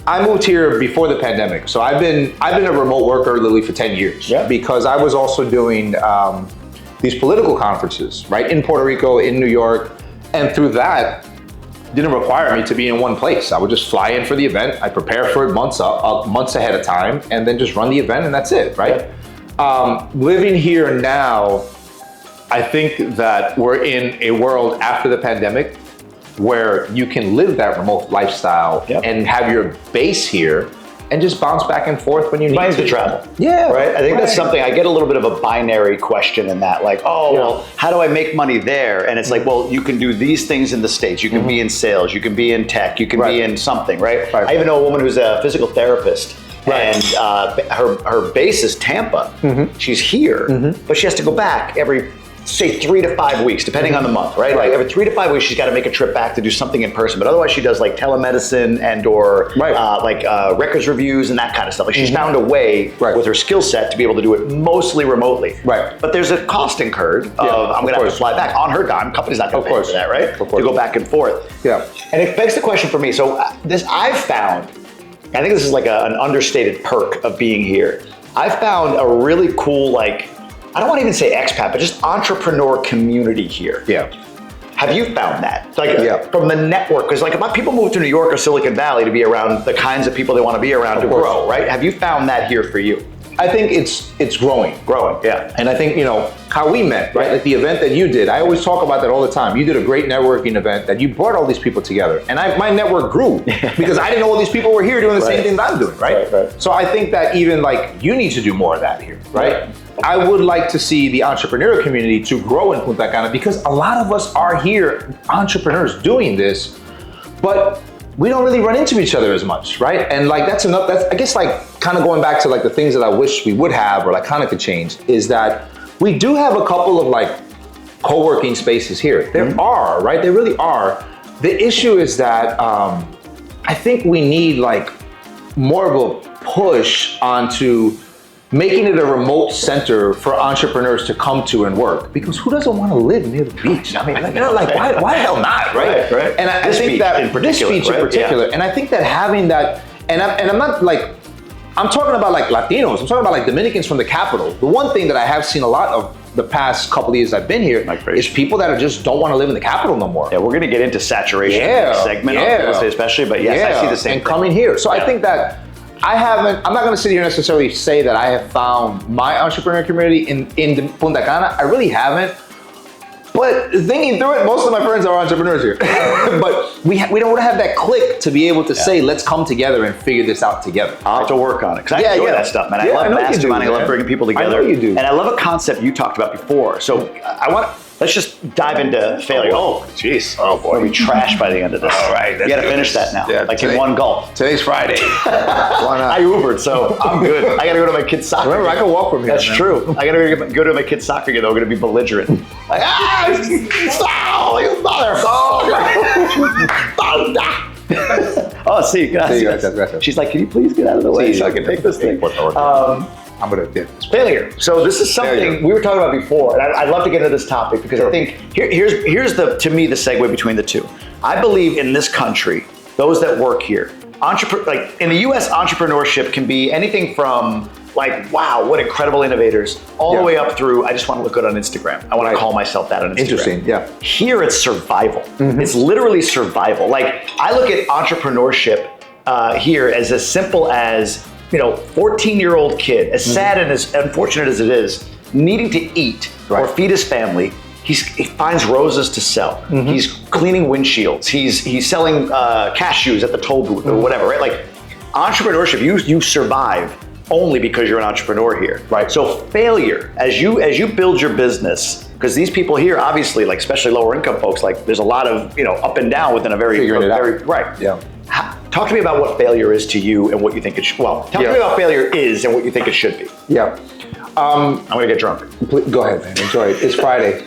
I moved here before the pandemic, so I've been a remote worker literally for 10 years because I was also doing these political conferences, right, in Puerto Rico, in New York, and through that, didn't require me to be in one place. I would just fly in for the event. I prepare for it months ahead of time, and then just run the event, and that's it, right? Living here now, I think that we're in a world after the pandemic where you can live that remote lifestyle and have your base here and just bounce back and forth when you need to travel. Yeah. Right? I think that's something, I get a little bit of a binary question in that, like, well, how do I make money there? And it's like, well, you can do these things in the States. You can be in sales, you can be in tech, you can be in something, right? I even know a woman who's a physical therapist. And her base is Tampa. She's here, but she has to go back every, say, 3 to 5 weeks, depending on the month, right? Like every 3 to 5 weeks, she's got to make a trip back to do something in person. But otherwise, she does like telemedicine and or records reviews and that kind of stuff. Like she's found a way with her skill set to be able to do it mostly remotely. But there's a cost incurred of I'm going to have to fly back on her dime. Company's not going to pay for that, right? To go back and forth. And it begs the question for me. So this I've found, I think this is like an understated perk of being here. I found a really cool, like, I don't want to even say expat, but just entrepreneur community here. Have you found that? Like from the network, because like a lot of people move to New York or Silicon Valley to be around the kinds of people they want to be around to grow, right? Have you found that here for you? I think it's growing. Yeah. And I think, you know, how we met, right? Like the event that you did, I always talk about that all the time. You did a great networking event that you brought all these people together. And my network grew because I didn't know all these people were here doing the same thing that I'm doing, right? So I think that even like you need to do more of that here, right? I would like to see the entrepreneur community to grow in Punta Cana because a lot of us are here, entrepreneurs doing this, but we don't really run into each other as much, right? And like that's I guess like kind of going back to like the things that I wish we would have or like kind of could change is that we do have a couple of like co-working spaces here. There are, right? There really are. The issue is that I think we need like more of a push onto making it a remote center for entrepreneurs to come to and work. Because who doesn't want to live near the beach? I mean, like, you know, like why the hell not, right? And I think that this beach in particular, and I think that having that, and I'm not like, I'm talking about like Latinos, I'm talking about like Dominicans from the capital. The one thing that I have seen a lot of the past couple of years I've been here is people that just don't want to live in the capital no more. Yeah, we're going to get into saturation in this segment, especially, but yes, I see the same thing. And coming here. So I think that I'm not going to sit here and necessarily say that I have found my entrepreneur community in Punta Cana. I really haven't. But thinking through it, most of my friends are entrepreneurs here. But we don't have that click to be able to say, let's come together and figure this out together. I'll have to work on it. Because I enjoy that stuff, man. I love masterminding. I love bringing people together. I know you do. And I love a concept you talked about before. So let's just dive into failure. Oh, jeez. Oh, boy. We'll be trashed by the end of this. All right. You got to finish that now. Like in one gulp. Today's Friday. Why not? I Ubered, so I'm good. I got to go to my kid's soccer game. Remember, I can walk from here. That's true. I got to go to my kid's soccer game, though. I'm going to be belligerent. Like, you motherfucker. Oh, see, gracias. She's like, can you please get out of the way so I can take this thing? I'm gonna failure. So this is something we were talking about before, and I'd love to get into this topic because I think here's to me the segue between the two. I believe in this country, those that work here, like in the U.S., entrepreneurship can be anything from like, wow, what incredible innovators, all the way up through, I just want to look good on Instagram. I want to call myself that on Instagram. Interesting, Here it's survival. It's literally survival. Like I look at entrepreneurship here as simple as 14-year-old kid, as sad and as unfortunate as it is, needing to eat or feed his family, he finds roses to sell. He's cleaning windshields. He's selling cashews at the toll booth or whatever, right? Like entrepreneurship, you survive only because you're an entrepreneur here. So failure, as you build your business, because these people here, obviously, like especially lower income folks, like there's a lot of up and down within a very Talk to me about what failure is to you and what you think it should. Well, tell me about failure is and what you think it should be. I'm gonna get drunk. Go ahead, man. Enjoy it. It's Friday.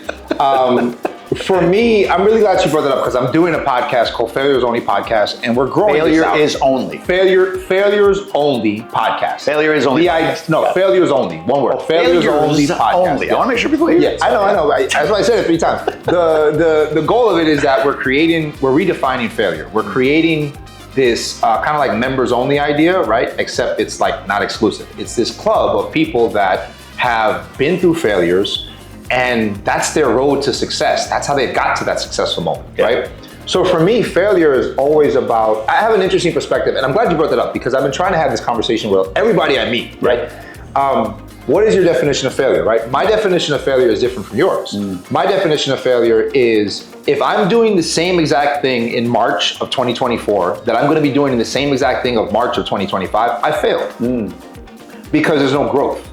For me, I'm really glad you brought that up because I'm doing a podcast called Failures Only Podcast, and we're growing Failure this out. is only. Failures Only Podcast. Failure is only. Failures Only. One word. Failures Only Podcast. Only. I want to make sure people hear. I know. That's why I said it 3 times. The goal of it is that we're redefining failure. We're creating this kind of like members only idea, right? Except it's like not exclusive. It's this club of people that have been through failures, and that's their road to success. That's how they got to that successful moment, right? So for me, failure is always about, I have an interesting perspective, and I'm glad you brought that up because I've been trying to have this conversation with everybody I meet, right? What is your definition of failure, right? My definition of failure is different from yours. My definition of failure is if I'm doing the same exact thing in March of 2024 that I'm gonna be doing in the same exact thing of March of 2025, I failed because there's no growth.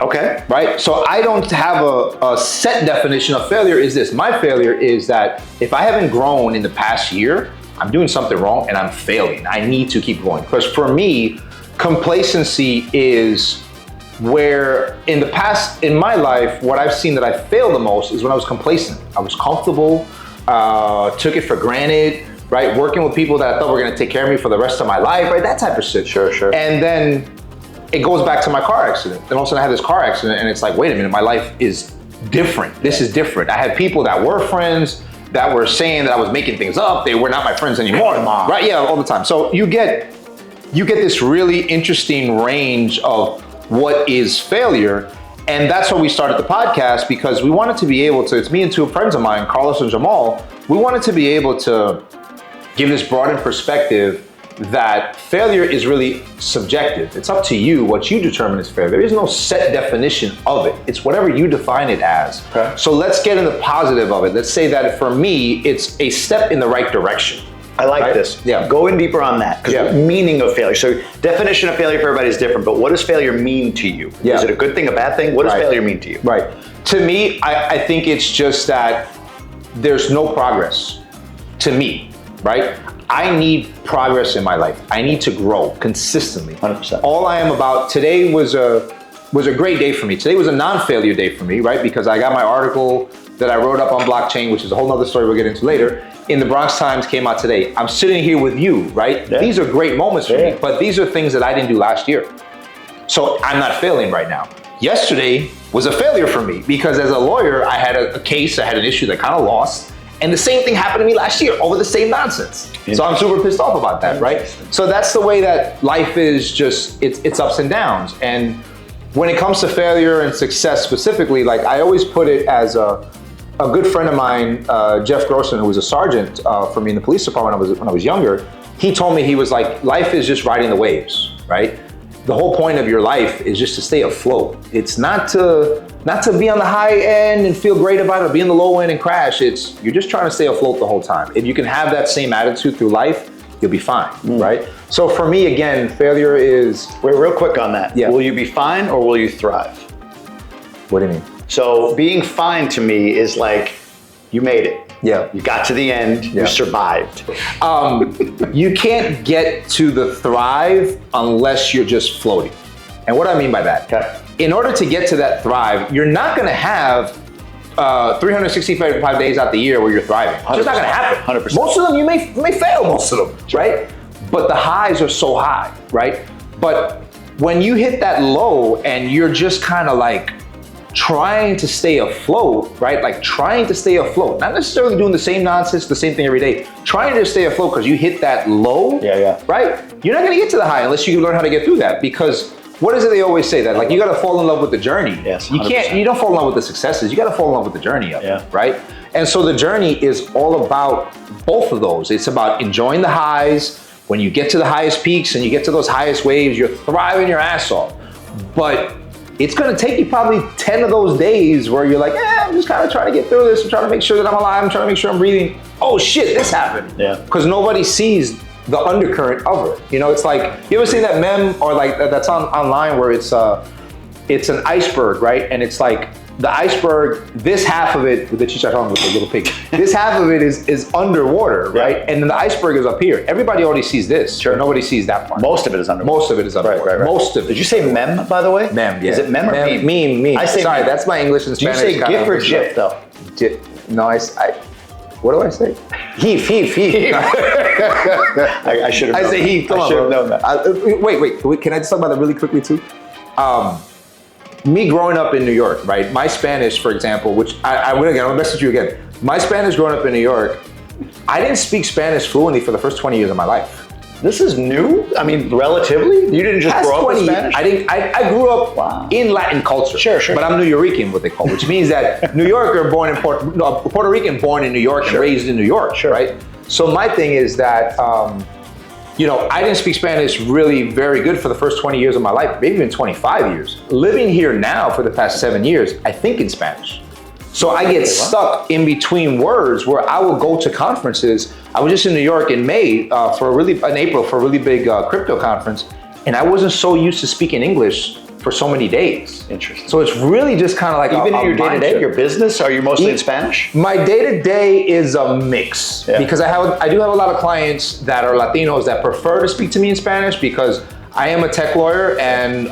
Okay. Right? So I don't have a set definition of failure is this. My failure is that if I haven't grown in the past year, I'm doing something wrong and I'm failing. I need to keep going. Because for me, complacency is where in the past, in my life, what I've seen that I failed the most is when I was complacent. I was comfortable, took it for granted, right? Working with people that I thought were gonna take care of me for the rest of my life, right? That type of shit. Sure. And then it goes back to my car accident. And all of a sudden I had this car accident and it's like, wait a minute, my life is different. This is different. I had people that were friends that were saying that I was making things up. They were not my friends anymore. Right, yeah, all the time. So you get this really interesting range of what is failure. And that's why we started the podcast, because we wanted to be able to, it's me and two friends of mine, Carlos and Jamal, we wanted to be able to give this broadened perspective that failure is really subjective. It's up to you what you determine as failure. There is no set definition of it. It's whatever you define it as. Okay. So let's get in the positive of it. Let's say that for me, it's a step in the right direction. I like this. Yeah. Go in deeper on that. Because meaning of failure. So definition of failure for everybody is different, but what does failure mean to you? Yeah. Is it a good thing, a bad thing? What does failure mean to you? Right. To me, I think it's just that there's no progress. To me, right? I need progress in my life. I need to grow consistently. 100%. All I am about, today was a great day for me. Today was a non-failure day for me, right? Because I got my article that I wrote up on blockchain, which is a whole nother story we'll get into later, in the Bronx Times, came out today. I'm sitting here with you, right? Yeah. These are great moments for me, but these are things that I didn't do last year. So I'm not failing right now. Yesterday was a failure for me because as a lawyer, I had a case, I had an issue that kind of lost. And the same thing happened to me last year over the same nonsense. So I'm super pissed off about that, right? So that's the way that life is, just, it's ups and downs. And when it comes to failure and success specifically, like I always put it as a good friend of mine, Jeff Grossman, who was a sergeant for me in the police department when I was younger, he told me, he was like, life is just riding the waves, right? The whole point of your life is just to stay afloat. It's not to be on the high end and feel great about it, or be in the low end and crash. You're just trying to stay afloat the whole time. If you can have that same attitude through life, you'll be fine, right? So for me, again, failure is... Wait, real quick on that. Yeah. Will you be fine or will you thrive? What do you mean? So being fine to me is like, you made it. Yeah. You got to the end, you survived. You can't get to the thrive unless you're just floating. And what do I mean by that? Okay. In order to get to that thrive, you're not gonna have 365 days out the year where you're thriving. It's just not gonna happen. 100%. Most of them, you may fail most of them, right? But the highs are so high, right? But when you hit that low and you're just kind of like trying to stay afloat, right? Like trying to stay afloat, not necessarily doing the same nonsense, the same thing every day, trying to stay afloat because you hit that low, right? You're not gonna get to the high unless you learn how to get through that, because what is it they always say? That like you gotta fall in love with the journey. Yes, 100%. You don't fall in love with the successes, you gotta fall in love with the journey of it, right? And so the journey is all about both of those. It's about enjoying the highs. When you get to the highest peaks and you get to those highest waves, you're thriving your ass off. But it's gonna take you probably 10 of those days where you're like, I'm just kind of trying to get through this. I'm trying to make sure that I'm alive. I'm trying to make sure I'm breathing. Oh shit, this happened. Yeah. Because nobody sees the undercurrent of it. You know, it's like, you ever seen that meme or like that's online where it's an iceberg, right? And it's like the iceberg, this half of it, with the Chicharron with the little pig, this half of it is underwater, right? And then the iceberg is up here. Everybody already sees this. Sure. Nobody sees that part. Most of it is underwater. Most of it is underwater. Right. Most of it. Did you say mem, by the way? Mem, yeah. Is it mem or meme? Meme. I say sorry, meme. that's my English and Spanish. Do you say GIF or GIF though? No, what do I say? Heave. I should have known. I say heave, come on. I should have known that. Wait, can I just talk about that really quickly too? Me growing up in New York, right? My Spanish, for example, which I'll message you again. My Spanish growing up in New York, I didn't speak Spanish fluently for the first 20 years of my life. This is new? I mean, relatively? You didn't just grow up with Spanish? I grew up in Latin culture. Sure. But I'm Nuyorican, what they call, which means that New Yorker born in Puerto Rican born in New York and raised in New York, right? So my thing is that, I didn't speak Spanish really very good for the first 20 years of my life, maybe even 25 years. Living here now for the past 7 years, I think in Spanish. So I get stuck in between words where I will go to conferences. I was just in New York in May in April for a really big crypto conference, and I wasn't so used to speaking English for so many days. Interesting. So it's really just kind of like even in your day-to-day, your business, are you mostly in Spanish? My day-to-day is a mix because I do have a lot of clients that are Latinos that prefer to speak to me in Spanish because I am a tech lawyer, and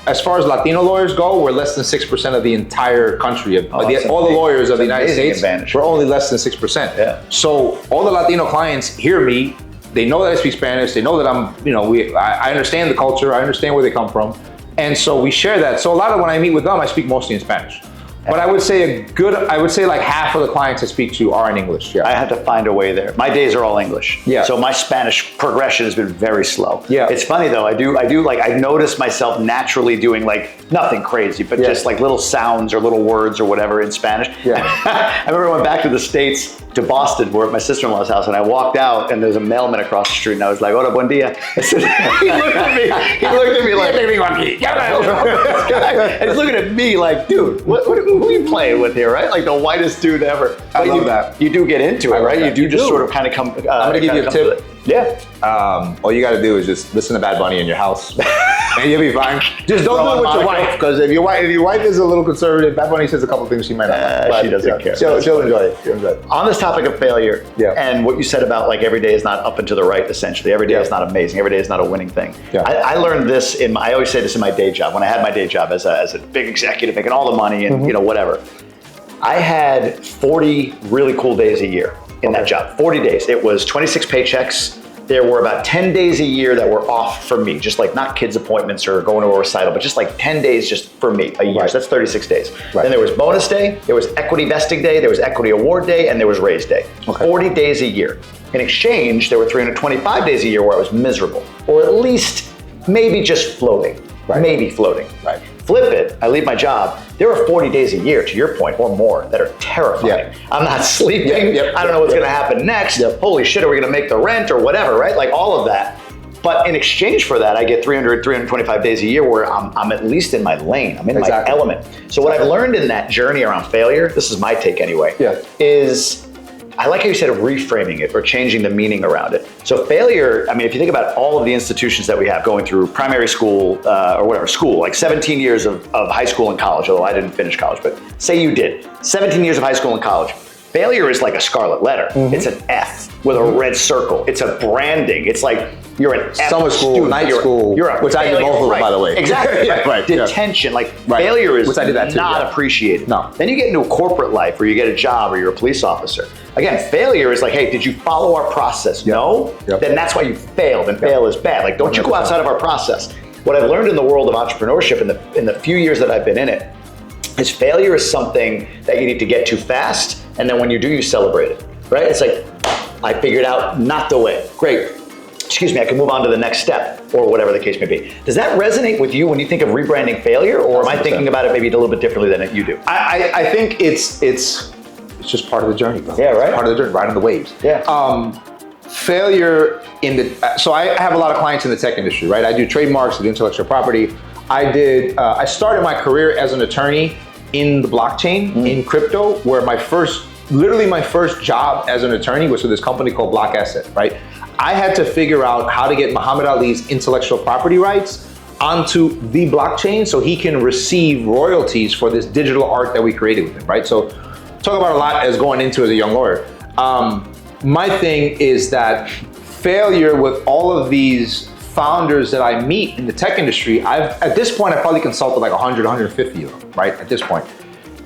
as far as Latino lawyers go, we're less than 6% of the entire country. All the lawyers of the United States, we're only less than 6%. Yeah. So all the Latino clients hear me. They know that I speak Spanish. They know that I understand the culture. I understand where they come from. And so we share that. So a lot of when I meet with them, I speak mostly in Spanish. But I would say like half of the clients I speak to are in English. Yeah. I had to find a way there. My days are all English. Yeah. So my Spanish progression has been very slow. Yeah. It's funny though. I notice myself naturally doing like nothing crazy, but just like little sounds or little words or whatever in Spanish. Yeah. I remember I went back to the States, to Boston, we're at my sister-in-law's house, and I walked out and there's a mailman across the street and I was like, hola, buen dia. I said, he looked at me like, and he's looking at me like, dude, who are you playing with here, right? Like the whitest dude ever. I love that. You do get into it, right? You do sort of kind of come. I'm gonna give you a tip. Yeah. All you got to do is just listen to Bad Bunny in your house, and you'll be fine. Just don't do it with your wife, because if your wife is a little conservative, Bad Bunny says a couple things she might not like. She doesn't care. She'll enjoy it. On this topic of failure, and what you said about like every day is not up and to the right, essentially. Every day is not amazing. Every day is not a winning thing. Yeah. I learned this I always say this in my day job. When I had my day job as a big executive, making all the money and whatever, I had 40 really cool days a year in that job. 40 days. It was 26 paychecks. There were about 10 days a year that were off for me, just like not kids' appointments or going to a recital, but just like 10 days just for me a year. So that's 36 days. Then there was bonus day, there was equity vesting day, there was equity award day, and there was raise day. 40 days a year. In exchange, there were 325 days a year where I was miserable, or at least maybe just floating. Maybe floating. Flip it, I leave my job. There are 40 days a year, to your point, or more, that are terrifying. I'm not sleeping. I don't know what's gonna happen next. Holy shit, are we gonna make the rent or whatever, right? Like all of that. But in exchange for that, I get 325 days a year where I'm at least in my lane. I'm in my element. So what I've learned in that journey around failure, this is my take anyway, is I like how you said reframing it or changing the meaning around it. So failure, I mean, if you think about all of the institutions that we have going through primary school or whatever, school, like 17 years of high school and college, although I didn't finish college, but say you did, 17 years of high school and college. Failure is like a scarlet letter. It's an F with a red circle. It's a branding. It's like you're an F summer school, student. night school, which I did both of them, by the way. Exactly. Detention, like failure is not appreciated. No. Then you get into a corporate life where you get a job or you're a police officer. Again, failure is like, hey, did you follow our process? No? Then that's why you failed, and fail is bad. Like, don't you go outside of our process. What I've learned in the world of entrepreneurship in the few years that I've been in it is failure is something that you need to get to fast, and then when you do, you celebrate it, right? It's like, I figured out not the way. Great. Excuse me, I can move on to the next step, or whatever the case may be. Does that resonate with you when you think of rebranding failure, or am I thinking about it maybe a little bit differently than you do? I think it's just part of the journey, bro. Yeah, right. Part of the journey, riding the waves. Yeah. Failure so I have a lot of clients in the tech industry, right? I do trademarks, I do intellectual property. I started my career as an attorney in the blockchain, in crypto, where my first job as an attorney was with this company called Block Asset, right? I had to figure out how to get Muhammad Ali's intellectual property rights onto the blockchain so he can receive royalties for this digital art that we created with him, right? So talk about a lot as going into as a young lawyer. My thing is that failure with all of these founders that I meet in the tech industry, at this point, I probably consulted like 100, 150 of them, right? At this point.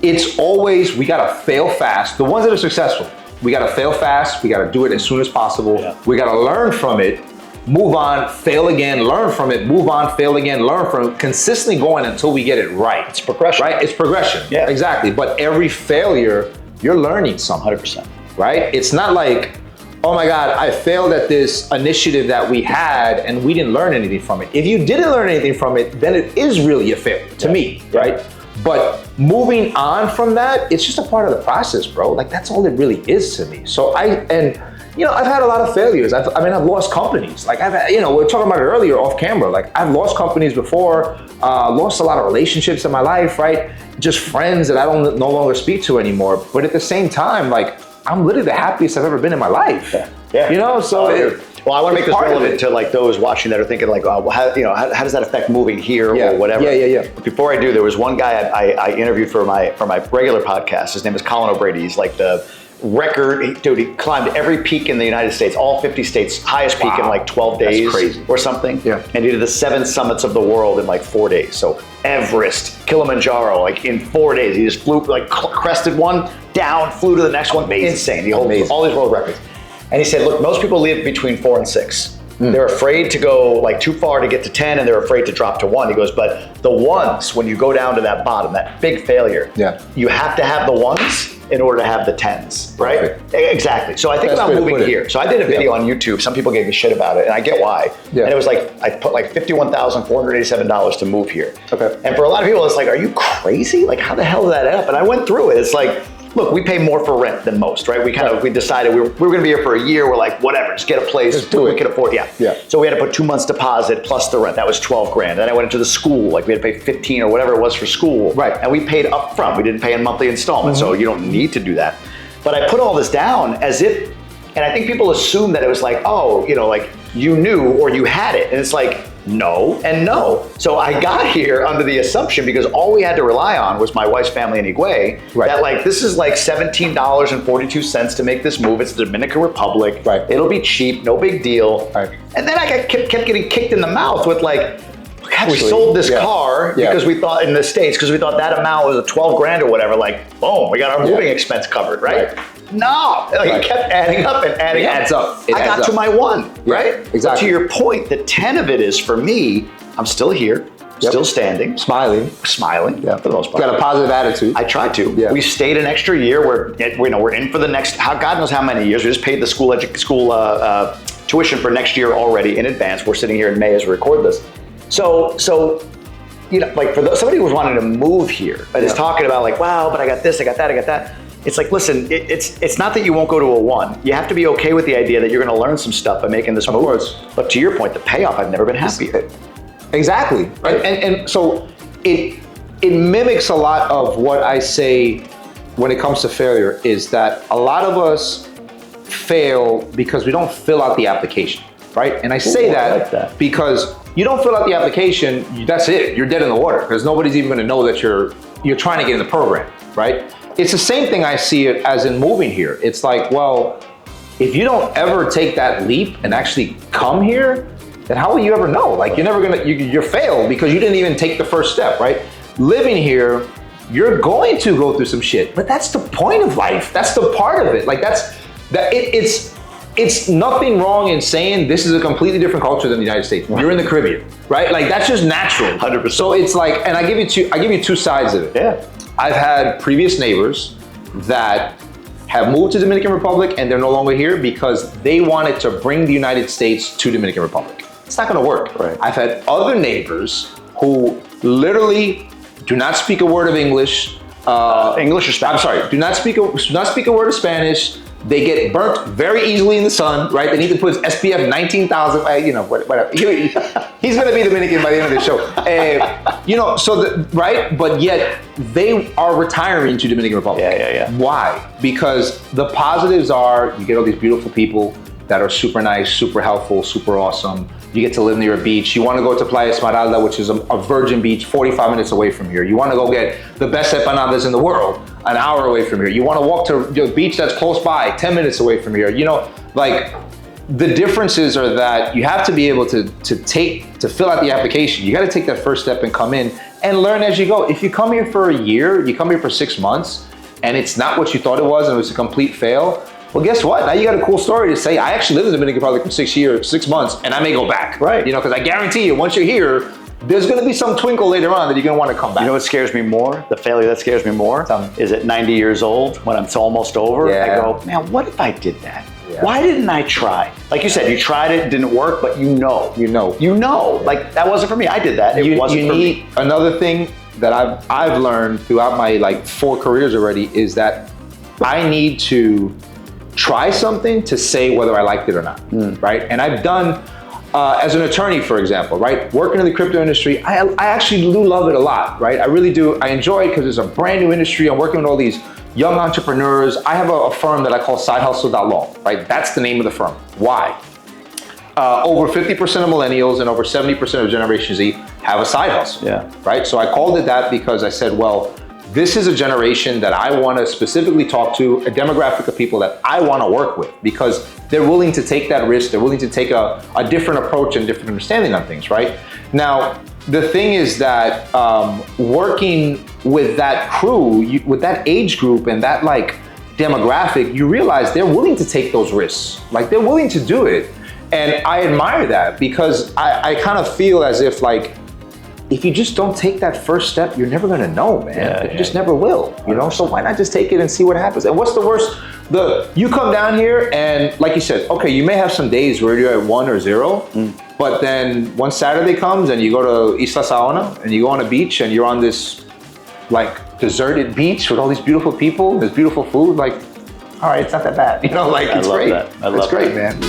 It's always, we gotta fail fast. The ones that are successful, we gotta fail fast, we gotta do it as soon as possible. We gotta learn from it, move on, fail again, learn from it, move on, fail again, learn from it, consistently going until we get it right. It's progression. Right, it's progression, exactly. But every failure, you're learning something. 100%. Right? It's not like, oh my God, I failed at this initiative that we had and we didn't learn anything from it. If you didn't learn anything from it, then it is really a failure to me, right? But moving on from that, it's just a part of the process, bro. Like that's all it really is to me. So I've had a lot of failures. I've lost companies. Like we were talking about it earlier off camera. Like I've lost companies before, lost a lot of relationships in my life, right? Just friends that I don't no longer speak to anymore. But at the same time, like I'm literally the happiest I've ever been in my life. Yeah. So well, I want to make this relevant to like those watching that are thinking like, oh, how does that affect moving here or whatever? Yeah. But before I do, there was one guy I interviewed for my regular podcast. His name is Colin O'Brady. He's like the record, dude, he climbed every peak in the United States, all 50 states, highest peak in like 12 days. That's crazy. Or something. Yeah. And he did the 7 summits of the world in like 4 days. So Everest, Kilimanjaro, like in 4 days. He just flew, like crested one, down, flew to the next one. Amazing. Insane. He holds all these world records. And he said, look, most people live between 4 and 6. They're afraid to go like too far to get to 10 and they're afraid to drop to 1. He goes, but the ones, when you go down to that bottom, that big failure, you have to have the ones in order to have the 10s, right? Perfect. Exactly. So I think about moving here. So I did a video on YouTube. Some people gave me shit about it and I get why. And it was like, I put like $51,487 to move here. Okay. And for a lot of people, it's like, are you crazy? Like how the hell did that add up? And I went through it. It's like, look, we pay more for rent than most, right? We decided we were going to be here for a year. We're like, whatever, just get a place. Just do it. We can afford, yeah. So we had to put 2 months deposit plus the rent. That was 12 grand. Then I went into the school, like we had to pay 15 or whatever it was for school. Right. And we paid up front. We didn't pay in monthly installments, so you don't need to do that. But I put all this down as if, and I think people assume that it was like, oh, like you knew or you had it. And it's like, no and no. So I got here under the assumption, because all we had to rely on was my wife's family in Higüey, that like this is like $17.42 to make this move. It's the Dominican Republic. Right. It'll be cheap, no big deal. Right. And then I kept getting kicked in the mouth with like, God, we sold this car because we thought in the States, because we thought that amount was a 12 grand or whatever, like boom, we got our moving expense covered, right? No, it kept adding up and adding up. It adds up. I got to my 1, right? Exactly. But to your point, the 10 of it is for me, I'm still here, still standing. Smiling, for the most part. Got a positive attitude. I tried to. Yeah. We stayed an extra year. We're in for the next, God knows how many years. We just paid the school tuition for next year already in advance. We're sitting here in May as we record this. So like for somebody who's wanting to move here and is talking about like, wow, but I got this, I got that. It's like, listen, it's not that you won't go to a 1. You have to be okay with the idea that you're going to learn some stuff by making this move. Of course. But to your point, the payoff, I've never been happier. Exactly. Right. And so it mimics a lot of what I say when it comes to failure, is that a lot of us fail because we don't fill out the application, right? And I say that because you don't fill out the application, that's it. You're dead in the water, because nobody's even going to know that you're trying to get in the program, right? It's the same thing I see it as in moving here. It's like, well, if you don't ever take that leap and actually come here, then how will you ever know? Like you're never gonna, you're failed because you didn't even take the first step, right? Living here, you're going to go through some shit, but that's the point of life. That's the part of it. Like it's nothing wrong in saying this is a completely different culture than the United States. You're in the Caribbean, right? Like that's just natural. 100%. So it's like, and I give you two sides of it. Yeah. I've had previous neighbors that have moved to Dominican Republic and they're no longer here because they wanted to bring the United States to Dominican Republic. It's not gonna work. Right. I've had other neighbors who literally do not speak a word of English. English or Spanish? I'm sorry, do not speak a word of Spanish. They get burnt very easily in the sun, right? They need to put SPF 19,000, whatever. He's gonna be Dominican by the end of the show. Right? But yet they are retiring to Dominican Republic. Yeah. Why? Because the positives are you get all these beautiful people that are super nice, super helpful, super awesome. You get to live near a beach. You want to go to Playa Esmeralda, which is a virgin beach 45 minutes away from here. You want to go get the best empanadas in the world an hour away from here. You want to walk to the beach that's close by 10 minutes away from here. Like the differences are that you have to be able to fill out the application. You got to take that first step and come in and learn as you go. If you come here for a year, you come here for 6 months, and it's not what you thought it was and it was a complete fail, well, guess what? Now you got a cool story to say. I actually lived in the Dominican Republic for 6 months, and I may go back. Right. Because I guarantee you, once you're here, there's going to be some twinkle later on that you're going to want to come back. You know what scares me more? The failure that scares me more is at 90 years old, when I'm almost over, I go, man, what if I did that? Yeah. Why didn't I try? Like you said, you tried it, didn't work, but you know. Like that wasn't for me. I did that. It wasn't for me. Another thing that I've learned throughout my like 4 careers already is that I need to try something to say whether I liked it or not, right? And I've done, as an attorney, for example, right? Working in the crypto industry, I actually do love it a lot, right? I really do. I enjoy it because it's a brand new industry. I'm working with all these young entrepreneurs. I have a firm that I call Side Hustle.law, right? That's the name of the firm. Why? Over 50% of millennials and over 70% of Generation Z have a side hustle, right? So I called it that because I said, well, this is a generation that I want to specifically talk to, a demographic of people that I want to work with because they're willing to take that risk. They're willing to take a different approach and different understanding on things, right? Now, the thing is that working with that crew, with that age group and that like demographic, you realize they're willing to take those risks. Like they're willing to do it. And I admire that because I kind of feel as if like, if you just don't take that first step, you're never gonna know, man. You just never will, you know? So why not just take it and see what happens? And what's the worst? You come down here and like you said, okay, you may have some days where you're at 1 or 0, but then one Saturday comes and you go to Isla Saona and you go on a beach and you're on this like deserted beach with all these beautiful people, this beautiful food, like, all right, it's not that bad. You know, like it's great. It's great, man.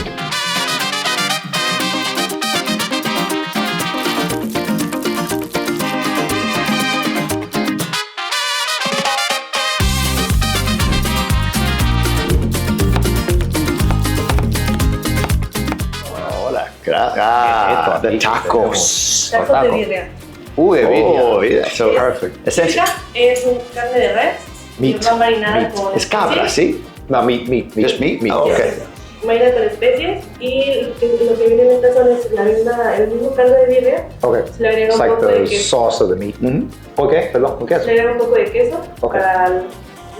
The tacos. Tacos de birria. De birria. Oh, yeah. So perfect. Esta es un carne de res. Meat. Va marinada con Es cabra, ¿sí? No, meat. Just meat? Oh, okay. Marinada con especies y lo que viene en esta zona es el mismo caldo de birria. Okay. Se le agrega It's un like poco de the queso. sauce of the meat. Okay, perdón, con queso. Se le agrega un poco de queso Okay. para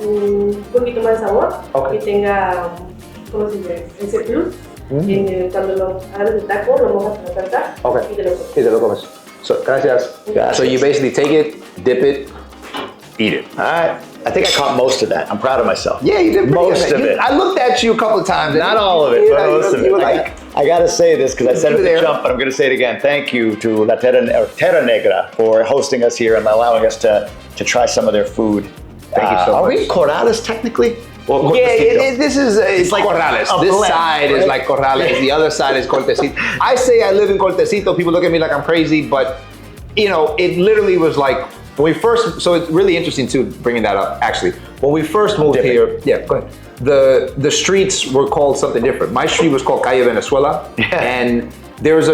un poquito más de sabor Okay. y tenga, ¿cómo se dice? Ese plus. Cuando lo hagas el taco, lo mojas en la salsa y te lo comes. Y te lo comes. So, gracias. So you basically take it, dip it, eat it. All right. I think I caught most of that. I'm proud of myself. Yeah, you did most of it. I looked at you a couple of times. Not all of it, but most of it. You were like, I got to say this because I said it at the jump, but I'm going to say it again. Thank you to Terra Negra for hosting us here and allowing us to try some of their food. Thank you so much. Are we in Corrales technically? Or yeah, this is it's like Corrales. This blend, side is like Corrales. The other side is Cortecito. I say I live in Cortecito. People look at me like I'm crazy, but you know, it literally was like when we first. So it's really interesting too, bringing that up. Actually, when we first moved here, go ahead. The streets were called something different. My street was called Calle Venezuela, and there was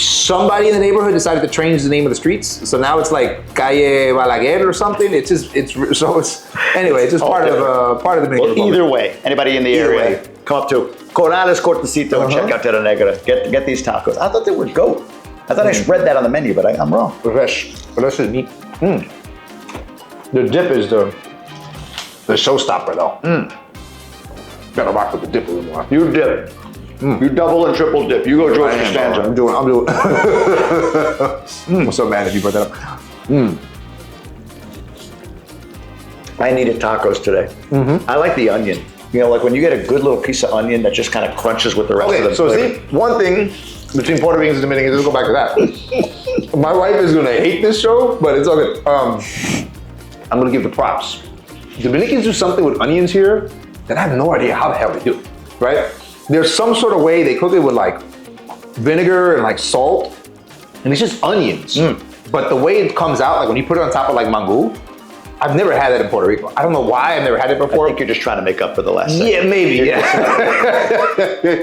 somebody in the neighborhood decided to change the name of the streets. So now it's like Calle Balaguer or something. It's anyway. It's just part of the big. Well, either way, anybody in the area, come up to Corrales Cortecito and check out Terra Negra. Get these tacos. I thought they were goat. I thought I read that on the menu, but I'm wrong. Fresh is meat. The dip is the showstopper though. Gotta rock with the dip a little more. You dip. You double and triple dip. You go George Costanza. I'm doing. I'm so mad if you brought that up. I needed tacos today. I like the onion. You know, like when you get a good little piece of onion that just kind of crunches with the rest of the so flavor. see, one thing between Puerto Ricans and Dominicans, let's go back to that. My wife is gonna hate this show, but it's all good. I'm gonna give the props. Dominicans do something with onions here that I have no idea how the hell they do, right? There's some sort of way they cook it with like vinegar and like salt, and it's just onions. But the way it comes out, like when you put it on top of like mango, I've never had that in Puerto Rico. I don't know why I've never had it before. I think you're just trying to make up for the last second. Yeah, maybe,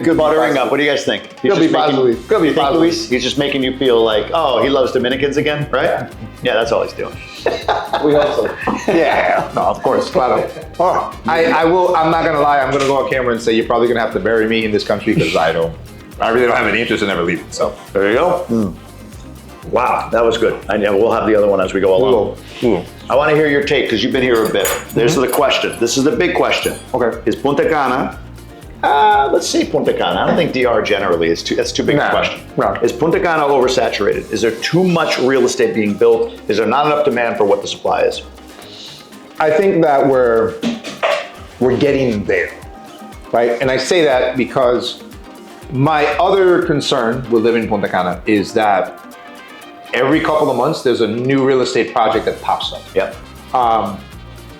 Good buttering up. What do you guys think? Could be possibly. He's just making you feel like, oh, he loves Dominicans again, right? Yeah, that's all he's doing. We hope so. Yeah, no, of course, claro. I'm not gonna lie. I'm gonna go on camera and say you're probably gonna have to bury me in this country because I really don't have any interest in ever leaving. So there you go. Wow, that was good. I know we'll have the other one as we go along. I want to hear your take because you've been here a bit. There's the question. This is the big question. Okay. Is Punta Cana? Let's see Punta Cana. I don't think DR generally is that's too big a question. No. Is Punta Cana oversaturated? Is there too much real estate being built? Is there not enough demand for what the supply is? I think that we're getting there. right? And I say that because my other concern with living in Punta Cana is that every couple of months, there's a new real estate project that pops up. Yep.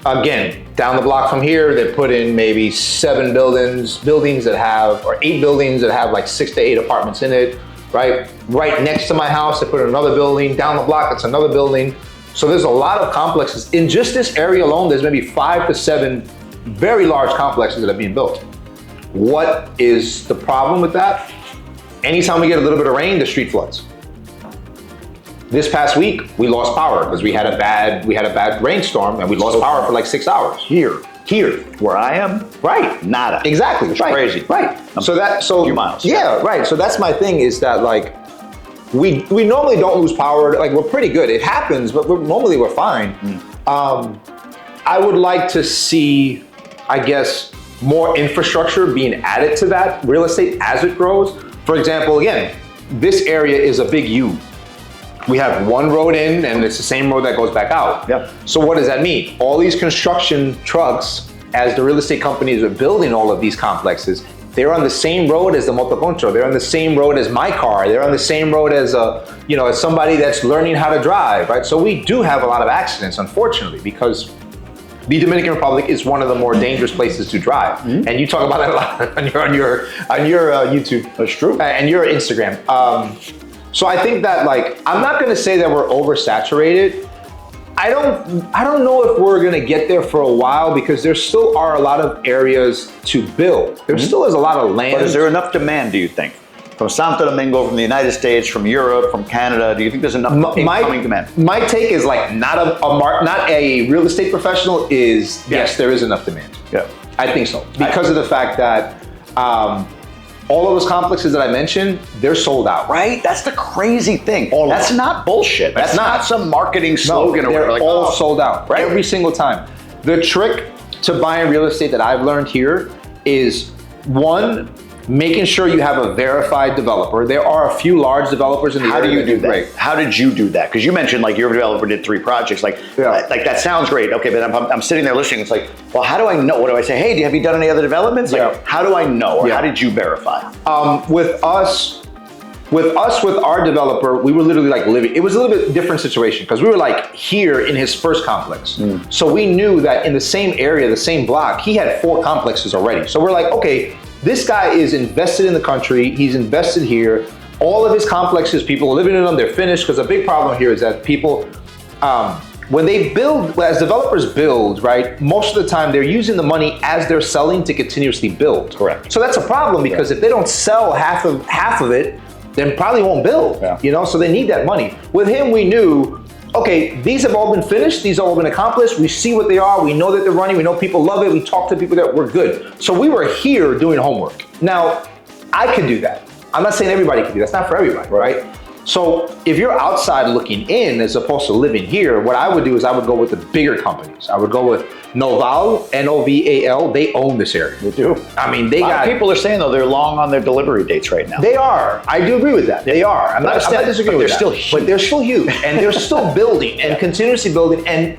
Again, down the block from here, they put in maybe 7 buildings that have, or 8 buildings that have like 6 to 8 apartments in it, right? Right next to my house, they put in another building. Down the block, it's another building. So there's a lot of complexes. In just this area alone, there's maybe 5 to 7 very large complexes that are being built. What is the problem with that? Anytime we get a little bit of rain, the street floods. This past week, we lost power because we had a bad rainstorm and we lost power for like 6 hours. Here, where I am, right? nada. Exactly, It's right. crazy. Right. A few miles. Yeah, right. So that's my thing is that like we normally don't lose power. Like we're pretty good. It happens, but normally we're fine. I would like to see, I guess, more infrastructure being added to that real estate as it grows. For example, again, this area is a big U. We have one road in and it's the same road that goes back out. Yep. So what does that mean? All these construction trucks, as the real estate companies are building all of these complexes, they're on the same road as the motoconcho. They're on the same road as my car. They're on the same road as as somebody that's learning how to drive, right? So we do have a lot of accidents, unfortunately, because the Dominican Republic is one of the more dangerous places to drive. And you talk about that a lot on your YouTube. That's true. And your Instagram. So I think that like, I'm not gonna say that we're oversaturated. I don't know if we're gonna get there for a while because there still are a lot of areas to build. There still is a lot of land. But is there enough demand, do you think? From Santo Domingo, from the United States, from Europe, from Canada, do you think there's enough incoming demand? My take is like not a real estate professional is yes, there is enough demand. Yeah. I think so. Because of the fact that all of those complexes that I mentioned, they're sold out. Right? That's the crazy thing. All of That's them. not bullshit. That's not some marketing slogan or they're whatever. Like, all sold out, right. Every single time. The trick to buying real estate that I've learned here is one, making sure you have a verified developer. There are a few large developers in the How do area you do that? great. How did you do that? Because you mentioned like your developer did 3 projects. Like that sounds great. Okay, but I'm sitting there listening. It's like, well, how do I know? What do I say? Hey, have you done any other developments? Like, how do I know? Or how did you verify? With our developer, we were literally like living. It was a little bit different situation because we were like here in his first complex. So we knew that in the same area, the same block, he had 4 complexes already. So we're like, okay, this guy is invested in the country. He's invested here. All of his complexes, people are living in them. They're finished because a big problem here is that people, when they build, as developers build, right, most of the time they're using the money as they're selling to continuously build. Correct. So that's a problem because if they don't sell half of it, then probably won't build, so they need that money. With him, we knew, okay, these have all been finished, these have all been accomplished, we see what they are, we know that they're running, we know people love it, we talk to people that we're good. So we were here doing homework. Now, I could do that. I'm not saying everybody can do that, that's not for everybody, right? So if you're outside looking in as opposed to living here, what I would do is I would go with the bigger companies. I would go with Noval, Noval, they own this area. They do. I mean, they A lot got... of people are saying though, they're long on their delivery dates right now. They are. I do agree with that. They are. I'm not disagreeing with that. But they're still huge. And they're still building and continuously building. And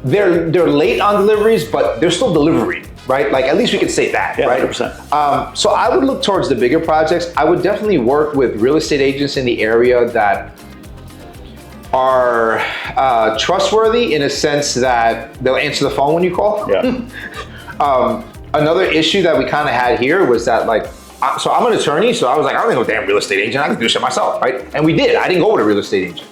they're late on deliveries, but they're still delivering, right? Like at least we could say that, right? 100%. So I would look towards the bigger projects. I would definitely work with real estate agents in the area that are trustworthy in a sense that they'll answer the phone when you call. Yeah. Another issue that we kind of had here was that like, so I'm an attorney, so I was like, I don't need no damn real estate agent, I can do shit myself, right? And we did, I didn't go with a real estate agent.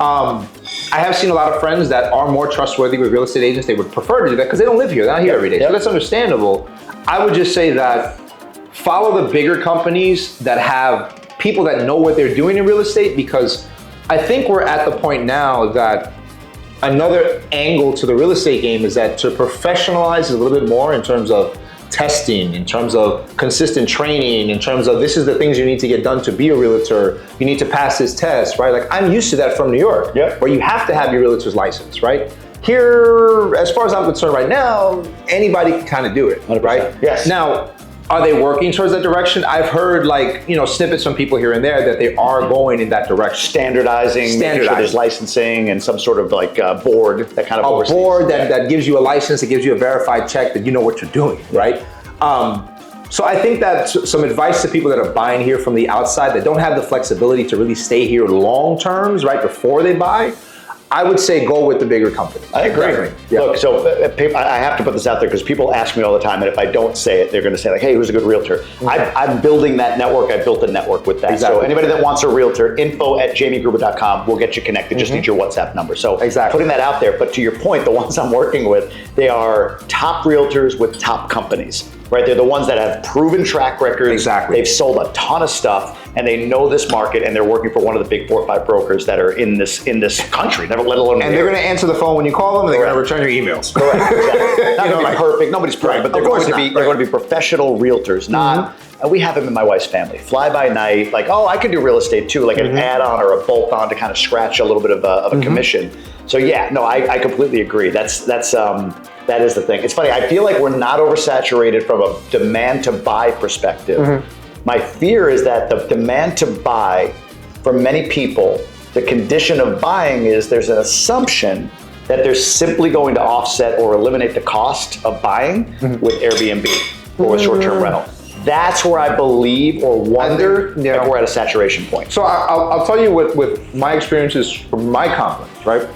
I have seen a lot of friends that are more trustworthy with real estate agents. They would prefer to do that because they don't live here, they're not here every day. So that's understandable. I would just say that follow the bigger companies that have people that know what they're doing in real estate, because I think we're at the point now that another angle to the real estate game is that to professionalize a little bit more in terms of testing, in terms of consistent training, in terms of this is the things you need to get done to be a realtor. You need to pass this test, right? Like I'm used to that from New York, where you have to have your realtor's license, right? Here, as far as I'm concerned right now, anybody can kind of do it, 100%. right? Yes. Now, are they working towards that direction? I've heard like, snippets from people here and there that they are going in that direction. Standardizing. Make sure there's licensing and some sort of like board that kind of oversees. A board that gives you a license, that gives you a verified check that you know what you're doing, right? So I think that some advice to people that are buying here from the outside that don't have the flexibility to really stay here long terms, right, before they buy, I would say go with the bigger company. I agree. Yeah. Look, so I have to put this out there because people ask me all the time, and if I don't say it, they're going to say like, "Hey, who's a good realtor?" I'm building that network. I built a network with that. Exactly. So anybody that wants a realtor, info@jamiegruber.com. We'll get you connected. Just need your WhatsApp number. So putting that out there. But to your point, the ones I'm working with, they are top realtors with top companies. Right, they're the ones that have proven track records. Exactly. They've sold a ton of stuff, and they know this market, and they're working for one of the big 4 or 5 brokers that are in this country, never let alone. And they're going to answer the phone when you call them, and they're going to return your emails. Correct. Exactly. Not going to be perfect. Nobody's perfect, but they're going to be professional realtors. Not. And we have them in my wife's family. Fly by night, like, oh, I could do real estate too, like an add-on or a bolt-on to kind of scratch a little bit of a commission. So yeah, no, I completely agree. That is the thing. It's funny, I feel like we're not oversaturated from a demand to buy perspective. My fear is that the demand to buy for many people, the condition of buying is there's an assumption that they're simply going to offset or eliminate the cost of buying with Airbnb or with short-term rental. That's where I believe or wonder if we're at a saturation point. So I'll tell you with my experiences from my complex, right?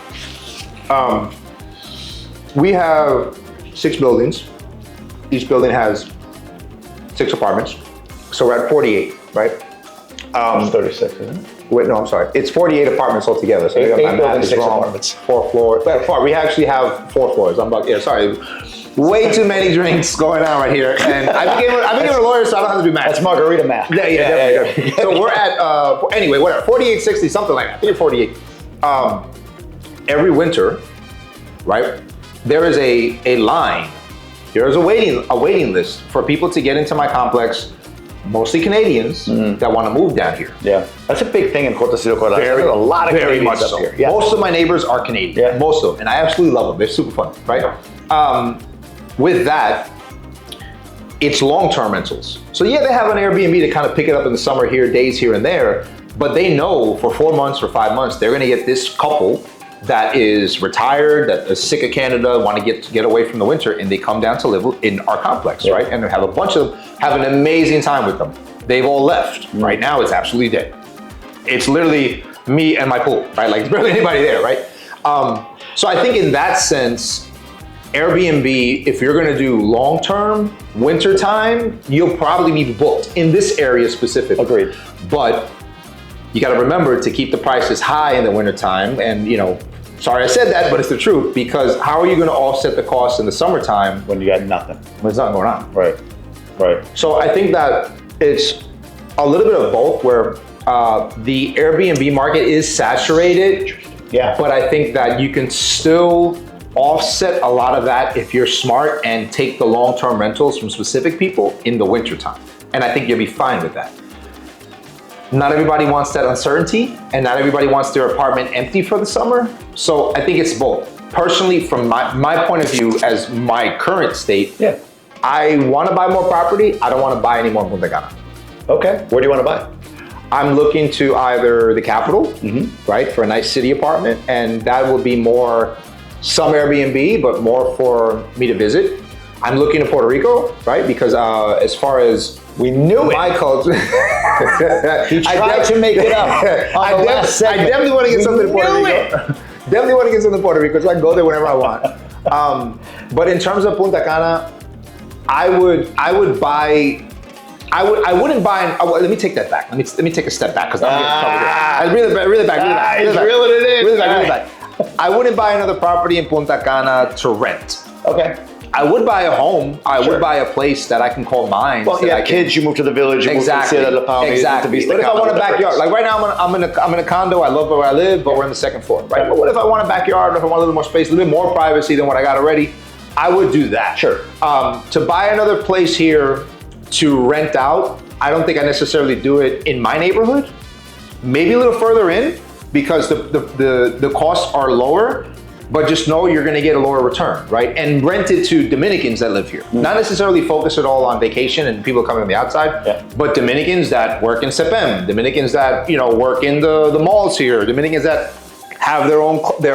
We have 6 buildings. Each building has 6 apartments. So we're at 48, right? 36, isn't it? Wait, no, I'm sorry. It's 48 apartments altogether. So 8 my math is 6 wrong. apartments. 4 floors. We actually have 4 floors. Sorry. Way too many drinks going on right here. And I became a lawyer, so I don't have to do math. That's margarita math. Yeah. So we're at, anyway, whatever, 48, 60, something like that. I think 48. Every winter, right, there is a line. There's a waiting list for people to get into my complex, mostly Canadians that want to move down here. Yeah, that's a big thing in Puerto Rico. There's a lot of very Canadians much up so. here. Yeah. Most of my neighbors are Canadian. Yeah. Most of them, and I absolutely love them. They're super fun, right? With that, it's long-term rentals. So yeah, they have an Airbnb to kind of pick it up in the summer here, days here and there, but they know for 4 months or 5 months, they're gonna get this couple that is retired, that is sick of Canada, want to get away from the winter, and they come down to live in our complex, right? And they have a bunch of them, have an amazing time with them. They've all left. Right now, it's absolutely dead. It's literally me and my pool, right? Like, there's barely anybody there, right? So I think in that sense, Airbnb, if you're gonna do long-term, winter time, you'll probably be booked in this area specifically. Agreed. But you gotta remember to keep the prices high in the wintertime, and sorry I said that, but it's the truth, because how are you gonna offset the cost in the summertime When you got nothing. when there's nothing going on? Right. So I think that it's a little bit of both, where the Airbnb market is saturated, Yeah. but I think that you can still offset a lot of that if you're smart and take the long-term rentals from specific people in the wintertime. And I think you'll be fine with that. Not everybody wants that uncertainty, and not everybody wants their apartment empty for the summer. So I think it's both. Personally, from my point of view as my current state, I want to buy more property. I don't want to buy any more in Punta Cana. Okay. Where do you want to buy? I'm looking to either the capital, right, for a nice city apartment, and that would be more some Airbnb, but more for me to visit. I'm looking to Puerto Rico, right, because as far as We knew it. my culture, He tried to make it up. I definitely want to get something to Puerto Rico. Definitely want to get something to Puerto Rico, so I can go there whenever I want. But in terms of Punta Cana, I wouldn't buy. Let me take that back. Let me take a step back, because I'm getting in trouble here. Really back. He's reeling it in. Really back. I wouldn't buy another property in Punta Cana to rent. Okay. I would buy a home. I would buy a place that I can call mine. Well, yeah, kids, you move to the village, you Exactly. move to La Palma, Exactly. What if I want a backyard? Like right now, I'm in a condo. I love where I live, but we're on the second floor, right? But what if I want a backyard? Or if I want a little more space, a little bit more privacy than what I got already? I would do that. Sure. To buy another place here to rent out, I don't think I necessarily do it in my neighborhood. Maybe a little further in, because the costs are lower. But just know you're going to get a lower return, right? And rent it to Dominicans that live here. Not necessarily focus it all on vacation and people coming from the outside, but Dominicans that work in CEPEM, Dominicans that work in the malls here, Dominicans that have their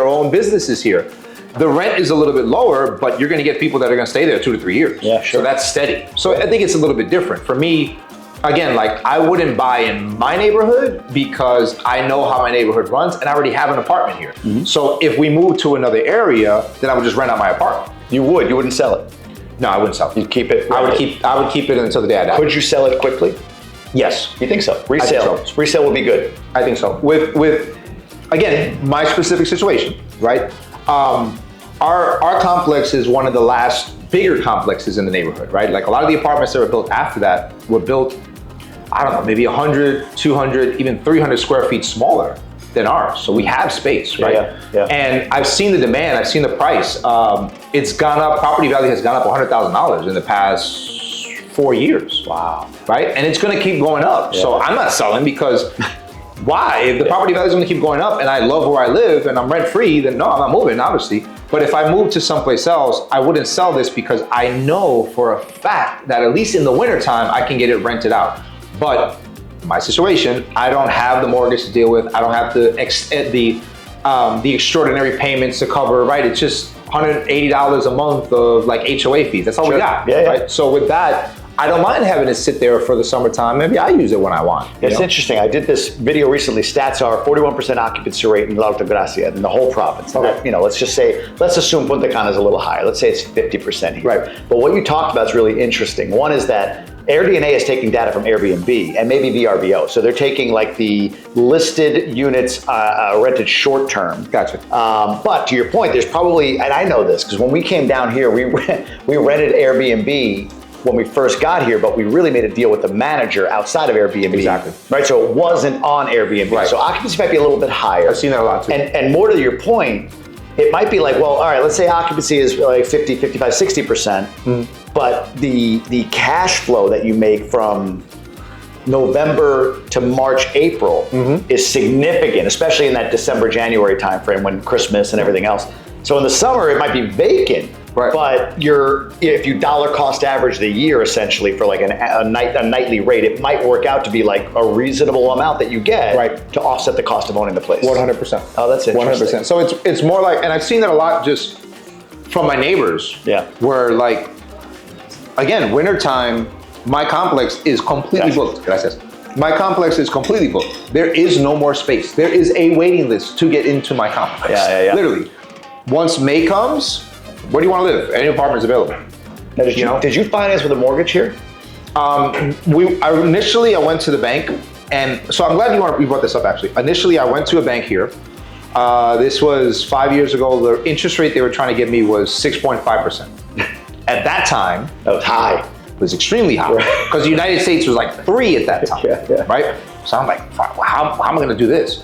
own businesses here. the rent is a little bit lower, but you're going to get people that are going to stay there 2 to 3 years. Yeah, sure. So that's steady. So I think it's a little bit different. For me, again, like I wouldn't buy in my neighborhood because I know how my neighborhood runs and I already have an apartment here. So if we move to another area, then I would just rent out my apartment. You wouldn't sell it? No, I wouldn't sell it. You'd keep it? I would keep it until the day I die. Could you sell it quickly? Yes. You think so? Resale. so. Resale would be good. I think so. With again, my specific situation, right? Our complex is one of the last bigger complexes in the neighborhood, right? Like a lot of the apartments that were built after that were built, I don't know, maybe 100, 200, even 300 square feet smaller than ours. So we have space, right? Yeah. And I've seen the demand, I've seen the price. It's gone up, property value has gone up $100,000 in the past 4 years. Wow. Right? And it's gonna keep going up. Yeah. So I'm not selling because why? If the property value is gonna keep going up and I love where I live and I'm rent free, then no, I'm not moving, obviously. But if I move to someplace else, I wouldn't sell this because I know for a fact that at least in the wintertime, I can get it rented out. But my situation, I don't have the mortgage to deal with. I don't have the extraordinary payments to cover, right? It's just $180 a month of like HOA fees. That's all we got, right? So with that, I don't mind having it sit there for the summertime. Maybe I use it when I want. It's interesting. I did this video recently. Stats are 41% occupancy rate in La Altagracia in the whole province. Okay. Let's assume Punta Cana is a little higher. Let's say it's 50% here. Right. But what you talked about is really interesting. One is that AirDNA is taking data from Airbnb and maybe VRBO. So they're taking like the listed units rented short term. Gotcha. But to your point, there's probably, and I know this because when we came down here, we rented Airbnb when we first got here, but we really made a deal with the manager outside of Airbnb. Exactly. Right, so it wasn't on Airbnb. Right. So occupancy might be a little bit higher. I've seen that a lot too. And more to your point, it might be like, well, all right, let's say occupancy is like 50, 55, 60%, but the cash flow that you make from November to March, April is significant, especially in that December, January timeframe when Christmas and everything else. So in the summer, it might be vacant, right. But if you dollar cost average the year essentially for like a nightly rate, it might work out to be like a reasonable amount that you get to offset the cost of owning the place. 100%. Oh, that's interesting. 100%. So it's more like, and I've seen that a lot just from my neighbors. Yeah. Where like, again, wintertime, my complex is completely booked. Gracias. My complex is completely booked. There is no more space. There is a waiting list to get into my complex. Yeah. Literally. Once May comes, where do you want to live? Any apartment is available. Now, did you finance with a mortgage here? Initially, I went to the bank, and so I'm glad you brought this up. Actually, initially I went to a bank here. This was 5 years ago. The interest rate they were trying to give me was 6.5%. At that time, that was high. It was extremely high because the United States was like 3 at that time, right? So I'm like, how am I going to do this?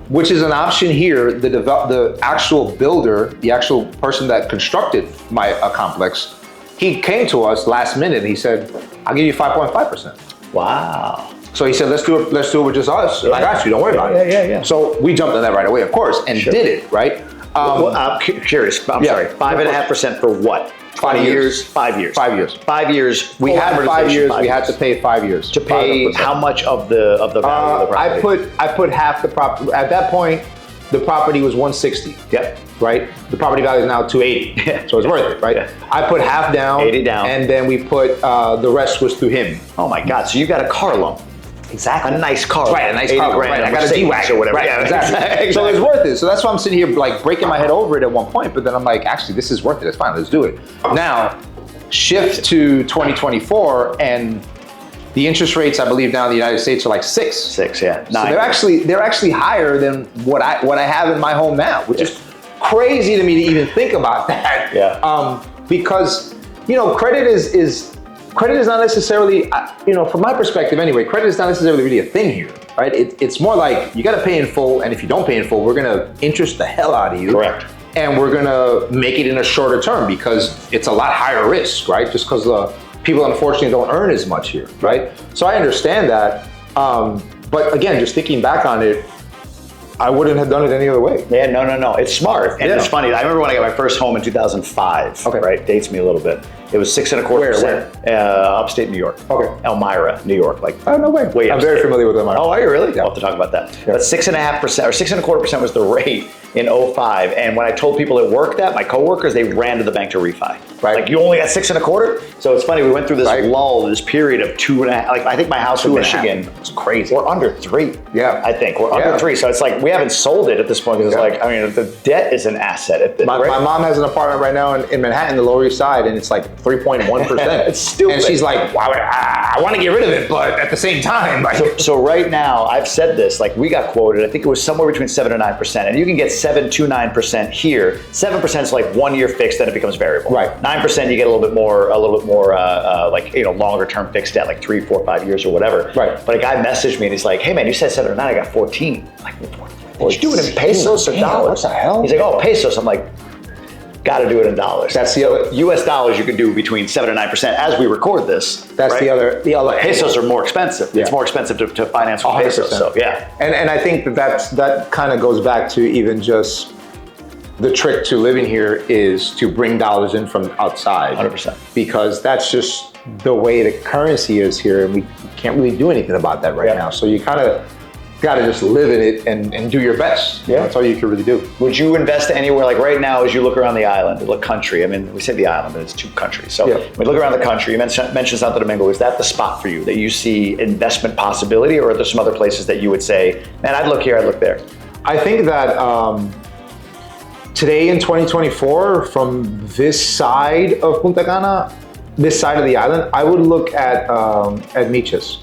Which is an option here. The actual builder, the actual person that constructed my complex, he came to us last minute and he said, "I'll give you 5.5%." Wow. So he said, "Let's do it with just us." And I got you. Don't worry about it. Yeah. So we jumped on that right away, of course, and did it right. Well, I'm curious. I'm sorry. 5.5% for what? 5 years. 5 years. 5 years. 5 years. We had 5 years. We had to pay 5 years. To pay 5%. How much of the value of the property? I put half the property. At that point, the property was 160. Yep. Right. The property value is now 280. So it's worth it, right? Yeah. I put half down. 80 down. And then we put the rest was through him. Oh my God! So you got a car loan. Exactly. A nice car. Right, a nice car. Right. I got a D-Wagon or whatever. Right, Yeah, exactly. So it's worth it. So that's why I'm sitting here like breaking my head over it at one point, but then I'm like, actually, this is worth it. It's fine. Let's do it. Now, shift to 2024, and the interest rates, I believe, now in the United States are like 6. 6, yeah. 9. So they're actually higher than what I have in my home now, which is crazy to me to even think about that. Yeah. Because credit is not necessarily, from my perspective anyway, credit is not necessarily really a thing here, right? It's more like you got to pay in full, and if you don't pay in full, we're going to interest the hell out of you. Correct. And we're going to make it in a shorter term because it's a lot higher risk, right? Just because people unfortunately don't earn as much here, right? So I understand that. But again, just thinking back on it, I wouldn't have done it any other way. Yeah, no. It's smart. And it's funny. I remember when I got my first home in 2005. Okay. Right? Dates me a little bit. It was 6.25%. Where? Upstate New York. Okay. Elmira, New York. Like, Oh, no way. Way I'm upstate. very familiar with Elmira. oh, are you really? I'll have to talk about that. But 6.5% or 6.25% was the rate in 05. And when I told people at work that, my coworkers, they ran to the bank to refi. Right. Like, you only got 6.25%? So it's funny, we went through this lull, this period of 2.5. Like, I think my house in Michigan, It's crazy. we're under 3. Yeah. I think we're under 3. So it's like, we haven't sold it at this point because it's like, I mean, the debt is an asset. My mom has an apartment right now in Manhattan, the Lower East Side, and it's like 3.1%. It's stupid. And she's like, why would I want to get rid of it, but at the same time, like, So right now, I've said this, like we got quoted, I think it was somewhere between 7 and 9%, and you can get 7 to 9% here. 7% is like 1 year fixed, then it becomes variable. Right. 9% you get a little bit more, like, you know, longer term fixed debt, like 3, 4, 5 years or whatever. Right. But a guy messaged me and he's like, hey man, you said 7 or 9, I got 14. I'm like, did you do it in pesos or dollars? What the hell? He's like, oh, pesos. I'm like, got to do it in dollars. That's the other. US dollars you can do between 7 and 9% as we record this. That's right? the other. Pesos are more expensive. Yeah. It's more expensive to finance with pesos. 100%. So yeah. And I think that kind of goes back to even just the trick to living here is to bring dollars in from outside. 100%. Because that's just the way the currency is here, and we can't really do anything about that right now. So you kind of got to just live in it and do your best. Yeah. That's all you can really do. Would you invest anywhere, like right now, as you look around the island, the country? I mean, we say the island, but it's 2 countries. So when we look around the country, you mentioned Santo Domingo. Is that the spot for you that you see investment possibility, or are there some other places that you would say, man, I'd look here, I'd look there? I think that today in 2024, from this side of Punta Cana, this side of the island, I would look at Miches.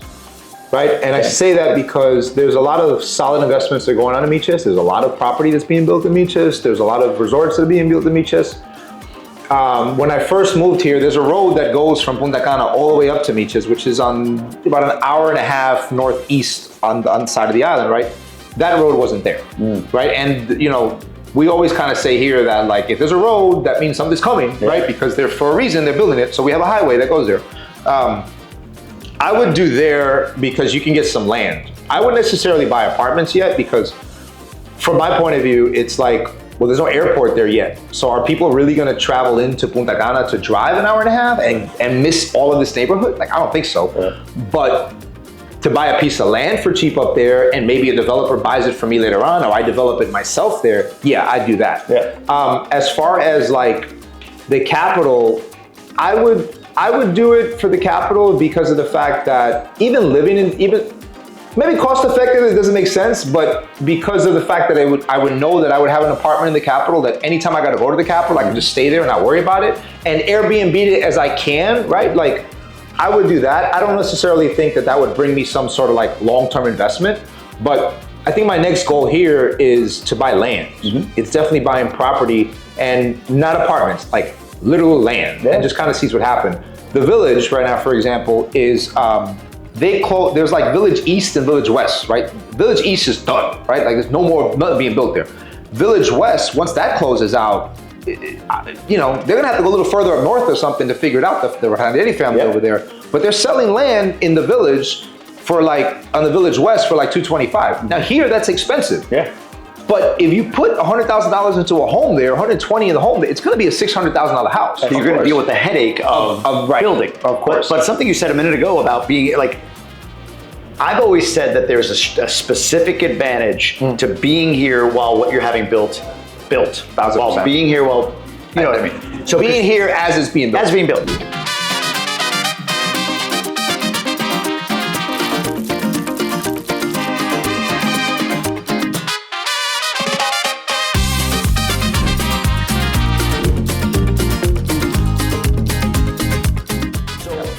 Right, and I say that because there's a lot of solid investments that are going on in Miches. There's a lot of property that's being built in Miches. There's a lot of resorts that are being built in Miches. When I first moved here, there's a road that goes from Punta Cana all the way up to Miches, which is on about an hour and a half northeast on the side of the island, right? That road wasn't there, right? And you know, we always kind of say here that like, if there's a road, that means something's coming, right? Because they're, for a reason, they're building it. So we have a highway that goes there. I would do there because you can get some land. I wouldn't necessarily buy apartments yet because from my point of view, it's like, well, there's no airport there yet. So are people really gonna travel into Punta Cana to drive an hour and a half and miss all of this neighborhood? Like, I don't think so. Yeah. But to buy a piece of land for cheap up there and maybe a developer buys it for me later on, or I develop it myself there, yeah, I'd do that. Yeah. As far as like the capital, I would do it for the capital because of the fact that even living in, maybe cost effective, it doesn't make sense, but because of the fact that I would know that I would have an apartment in the capital, that anytime I got to go to the capital, I can just stay there and not worry about it, and Airbnb it as I can, right? Like, I would do that. I don't necessarily think that that would bring me some sort of like long-term investment, but I think my next goal here is to buy land. It's definitely buying property and not apartments, like literal land, and just kind of sees what happened. The Village right now, for example, is there's like Village East and Village West, right? Village East is done, right? Like there's nothing being built there. Village West, once that closes out, you know, they're gonna have to go a little further up north or something to figure it out, the Randetti family over there. But they're selling land in the Village for like, on the Village West for like $225. Now here, that's expensive. Yeah. But if you put $100,000 into a home there, 120 in the home, it's going to be a $600,000 house. So you're going to deal with the headache of building. Of course. But something you said a minute ago about being like, I've always said that there's a specific advantage to being here while what you're having built. 1,000%. While being here while, you know what I mean? So being here as it's being built. As being built.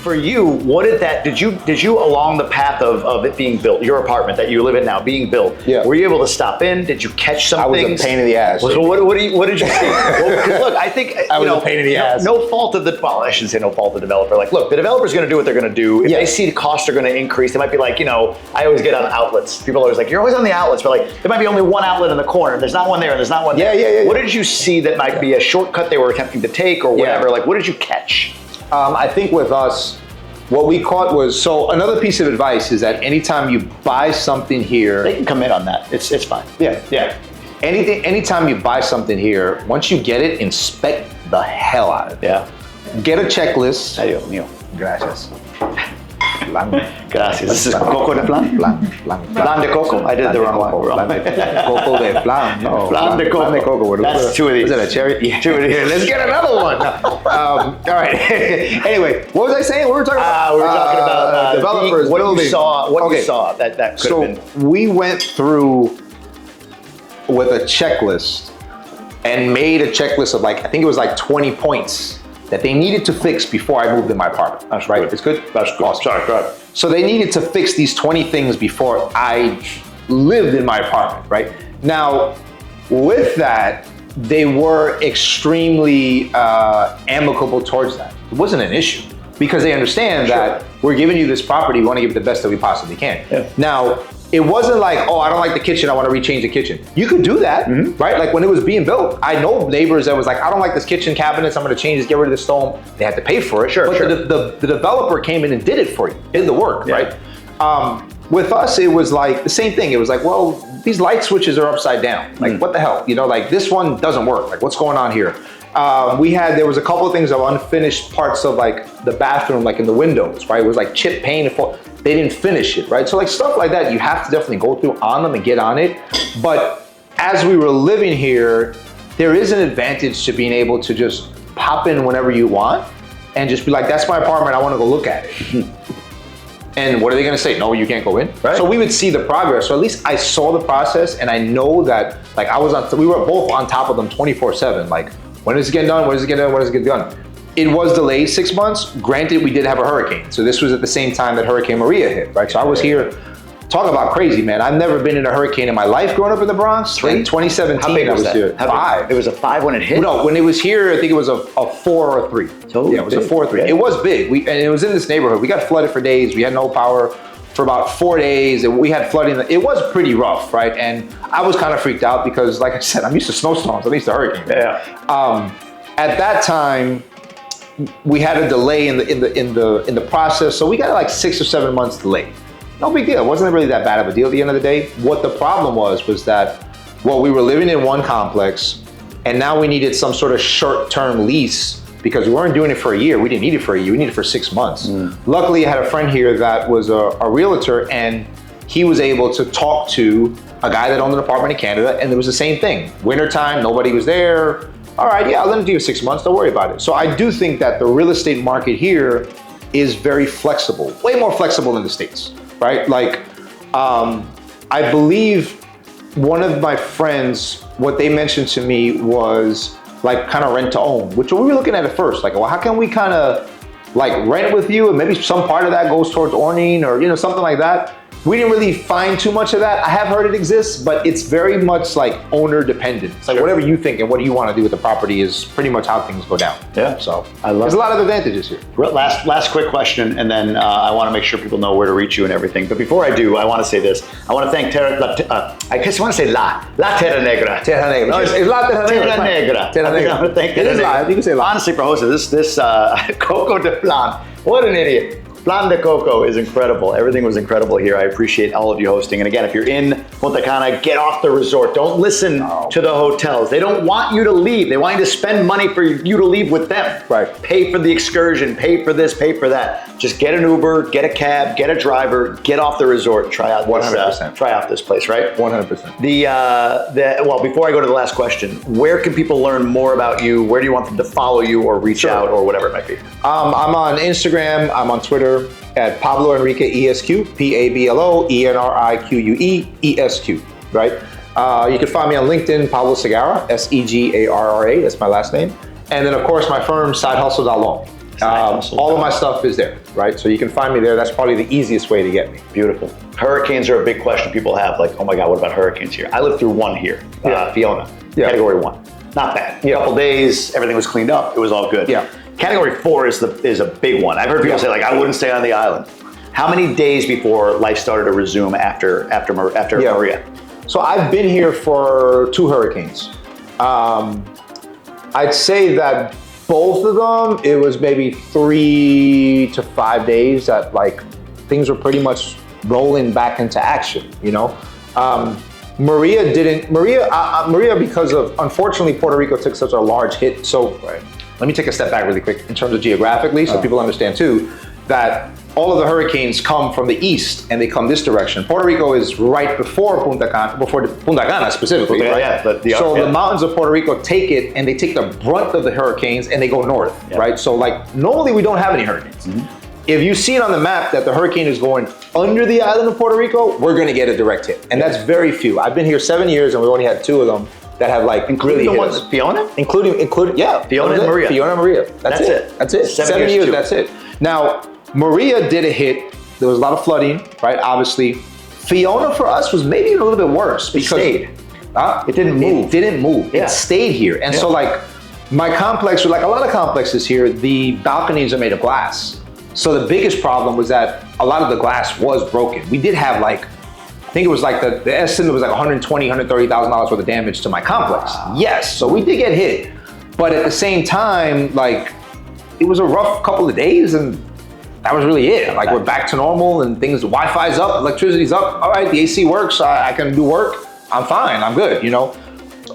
For you, what did you along the path of it being built, your apartment that you live in now being built, were you able to stop in? Did you catch some things? I was a pain in the ass. So what did you see? Well, look, I think I was a pain in the ass. No fault of well, I shouldn't say no fault of the developer. Like, look, the developer's gonna do what they're gonna do. If they see the costs are gonna increase, they might be like, you know, I always get on outlets. People are always like, you're always on the outlets, but like, there might be only one outlet in the corner. There's not one there, and there's not one there. Yeah. What did you see that might be a shortcut they were attempting to take or whatever? Like, what did you catch? I think with us, what we caught was, so another piece of advice is that anytime you buy something here, They can come in on that. It's fine. yeah. Anytime you buy something here, once you get it, inspect the hell out of it. Yeah. Get a checklist. Ay, Dios mío. Gracias. Flan. Gracias. This is coco de flan? Flan de coco. I did it the wrong way. Coco de flan. No, Flan de coco. Flan de coco. That's two of these. Is that a cherry? Yeah. Two of these. Here, let's get another one. All right. Anyway, what was I saying? What were we talking about? We were talking about developers. what building. you saw that could have been. We went through with a checklist and made a checklist of I think it was 20 points that they needed to fix before I moved in my apartment. That's right. good. It's good? That's good. Awesome. Sorry, go ahead. So they needed to fix these 20 things before I lived in my apartment, right? Now, with that, they were extremely amicable towards that. It wasn't an issue because they understand that we're giving you this property, we want to give it the best that we possibly can. Yeah. Now, it wasn't like, oh, I don't like the kitchen, I want to rechange the kitchen. You could do that, right? Like when it was being built, I know neighbors that was like, I don't like this kitchen cabinets, I'm going to change this, get rid of the stone. They had to pay for it. But the developer came in and did it for you, did the work, right? With us, it was like the same thing. It was like, well, these light switches are upside down. Like, what the hell? You know, like this one doesn't work. Like, what's going on here? There was a couple of things of unfinished parts of the bathroom, in the windows, right? It was like chip paint. They didn't finish it, right? So stuff like that, you have to definitely go through on them and get on it. But as we were living here, there is an advantage to being able to just pop in whenever you want and just be like, that's my apartment, I want to go look at it. And what are they going to say? No, you can't go in. Right. So we would see the progress. So at least I saw the process, and I know that we were both on top of them 24/7. Like, when is it getting done? When is it getting done? When is it getting done? It was delayed 6 months. Granted, we did have a hurricane. So this was at the same time that Hurricane Maria hit, right? So I was here. Talk about crazy, man. I've never been in a hurricane in my life growing up in the Bronx. In 2017, How big was that? Here. 5. It was a 5 when it hit? No, when it was here, I think it was a 4 or a 3. So yeah, it was a 4 or 3. Okay. It was big. And it was in this neighborhood. We got flooded for days. We had no power for about 4 days, and we had flooding. It was pretty rough, right? And I was kind of freaked out because, like I said, I'm used to snowstorms. I'm used to hurricanes. Yeah. At that time, we had a delay in the process, so we got 6 or 7 months delay. No big deal. It wasn't really that bad of a deal at the end of the day. What the problem was that, well, we were living in one complex, and now we needed some sort of short-term lease because we weren't doing it for a year. We didn't need it for a year. We needed it for 6 months. Luckily, I had a friend here that was a realtor, and he was able to talk to a guy that owned an apartment in Canada, and it was the same thing. Wintertime, nobody was there. All right, yeah, I'll let him do 6 months. Don't worry about it. So I do think that the real estate market here is very flexible, way more flexible than the States, right? I believe one of my friends, what they mentioned to me was kind of rent to own, which we were looking at first. Well, how can we kind of rent with you, and maybe some part of that goes towards owning or something like that. We didn't really find too much of that. I have heard it exists, but it's very much owner dependent. It's whatever you think and what you want to do with the property is pretty much how things go down. Yeah. So I love there's a lot of advantages here. Last quick question, and then I want to make sure people know where to reach you and everything. But before I do, I want to say this. I want to thank I guess I want to say La Terra Negra. Terra Negra. No, it's La Terra Negra. Terra Negra. Terra Negra. I want to thank It is La. You can say La. Honestly, for hosting this Coco de Flan. What an idiot. Flan de Coco is incredible. Everything was incredible here. I appreciate all of you hosting. And again, if you're in Punta Cana, get off the resort. Don't listen to the hotels. They don't want you to leave. They want you to spend money for you to leave with them. Right. Pay for the excursion, pay for this, pay for that. Just get an Uber, get a cab, get a driver, get off the resort, try out 100%. Try out this place, right? 100%. Well, before I go to the last question, where can people learn more about you? Where do you want them to follow you or reach out or whatever it might be? I'm on Instagram. I'm on Twitter at Pablo Enrique ESQ, Pablo Enrique ESQ, right? You can find me on LinkedIn, Pablo Segarra, Segarra. That's my last name. And then, of course, my firm, sidehustle.law. All of my stuff is there, right? So you can find me there. That's probably the easiest way to get me. Beautiful. Hurricanes are a big question people have. Oh my God, what about hurricanes here? I lived through one here, Fiona, Category 1. Not bad. A couple days, everything was cleaned up. It was all good. Yeah. Category 4 is a big one. I've heard people say I wouldn't stay on the island. How many days before life started to resume after Maria? So I've been here for 2 hurricanes. I'd say that both of them, it was maybe 3 to 5 days that like things were pretty much rolling back into action, you know? Maria, because of, unfortunately, Puerto Rico took such a large hit. So let me take a step back really quick in terms of geographically, so people understand too, that all of the hurricanes come from the east and they come this direction. Puerto Rico is right before Punta Cana specifically, right? The mountains of Puerto Rico take it and they take the brunt of the hurricanes and they go north, right? So like normally we don't have any hurricanes. If you see it on the map that the hurricane is going under the island of Puerto Rico, we're gonna get a direct hit. And that's very few. I've been here 7 years and we only had 2 of them that have like including really the ones, Fiona? Including, yeah. Fiona and Maria. Fiona and Maria. That's it. 7 years, that's it. Now, Maria did a hit. There was a lot of flooding, right? Obviously. Fiona for us was maybe a little bit worse because it didn't move. It didn't move. Yeah. It stayed here. And so like my complex, like a lot of complexes here, the balconies are made of glass. So the biggest problem was that a lot of the glass was broken. We did have like, I think it was like the estimate was like $120,000, $130,000 worth of damage to my complex. Wow. Yes, so we did get hit. But at the same time, like it was a rough couple of days and that was really it. Like we're back to normal and things, Wi-Fi's up, electricity's up. All right, the AC works, I can do work. I'm fine, I'm good, you know.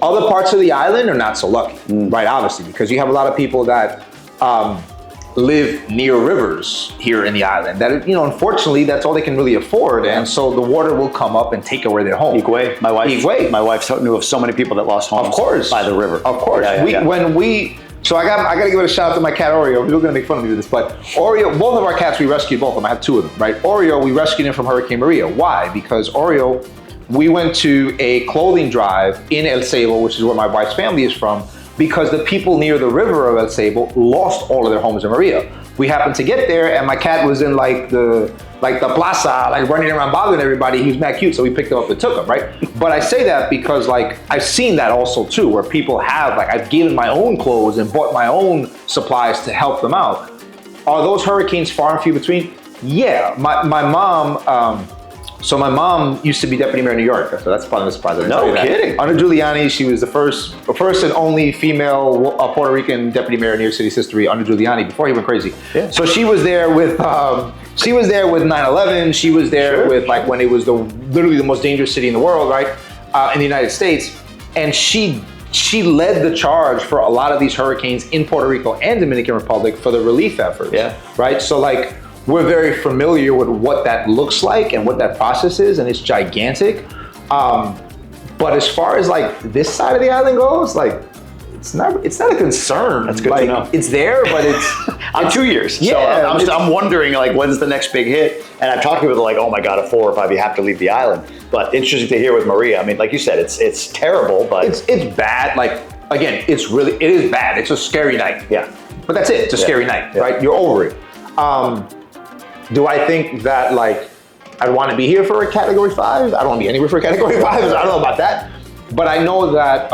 Other parts of the island are not so lucky, right? Obviously, because you have a lot of people that live near rivers here in the island that, you know, unfortunately that's all they can really afford. And so the water will come up and take away their home. Igwe. My wife knew of so many people that lost homes. Of course. By the river. Of course. So I gotta give a shout out to my cat Oreo. People are gonna make fun of me with this, but Oreo, both of our cats, we rescued both of them. I have 2 of them, right? Oreo, we rescued him from Hurricane Maria. Why? Because Oreo, we went to a clothing drive in El Seibo, which is where my wife's family is from, because the people near the river of El Seibo lost all of their homes in Maria. We happened to get there and my cat was in like the plaza, like running around bothering everybody. He was mad cute, so we picked him up and took him, right? But I say that because like I've seen that also too, where people have like, I've given my own clothes and bought my own supplies to help them out. Are those hurricanes far and few between? Yeah, my mom, so my mom used to be deputy mayor of New York, so that's probably a surprise. No kidding. Under Giuliani, she was the first and only female Puerto Rican deputy mayor in New York City's history under Giuliani before he went crazy. Yeah. So she was there with 9/11. She was there with like when it was literally the most dangerous city in the world, right, in the United States, and she led the charge for a lot of these hurricanes in Puerto Rico and Dominican Republic for the relief efforts. Yeah. Right. So like, we're very familiar with what that looks like and what that process is, and it's gigantic. But as far as like this side of the island goes, like it's not a concern. That's good like, to know. It's there, but it's I'm 2 years. Yeah, so I'm wondering like when's the next big hit? And I've talked to people like, oh my God, at 4 or 5 you have to leave the island. But interesting to hear with Maria. I mean, like you said, it's terrible, but it's bad. Like again, it is bad. It's a scary night. Yeah. But that's it. It's a scary night, right? You're over it. Do I think that like I'd want to be here for a Category 5? I don't want to be anywhere for a Category 5. I don't know about that. But I know that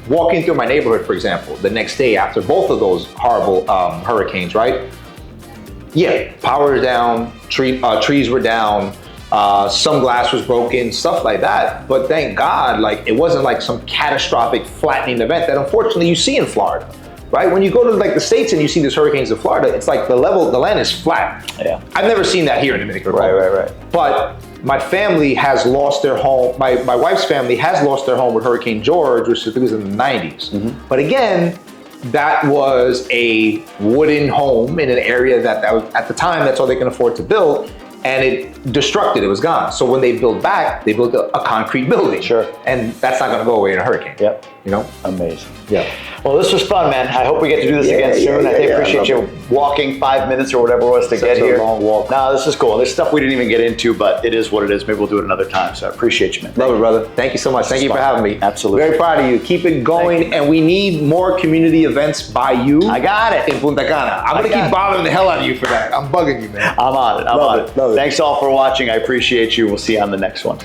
walking through my neighborhood, for example, the next day after both of those horrible hurricanes, right? Yeah, power is down, trees were down, some glass was broken, stuff like that. But thank God, like it wasn't like some catastrophic flattening event that unfortunately you see in Florida. Right? When you go to like the States and you see these hurricanes in Florida, it's like the land is flat. Yeah. I've never seen that here in Dominican Republic. Right. But my family has lost their home. My wife's family has lost their home with Hurricane George, which I think was in the 90s. Mm-hmm. But again, that was a wooden home in an area that was, at the time, that's all they can afford to build. And it destructed, it was gone. So when they build back, they built a concrete building. Sure. And that's not gonna go away in a hurricane. Yep. You know? Amazing. Yeah. Well, this was fun, man. I hope we get to do this again soon. I appreciate you walking 5 minutes or whatever it was to get here. Such a long walk. No, this is cool. There's stuff we didn't even get into, but it is what it is. Maybe we'll do it another time. So I appreciate you, man. Love it, brother. Thank you so much. Thank you for having me. Absolutely. Very proud of you. Keep it going. And we need more community events by you. I got it. In Punta Cana. I'm going to keep bothering the hell out of you for that. I'm bugging you, man. I'm on it. Love it. Thanks all for watching. I appreciate you. We'll see you on the next one.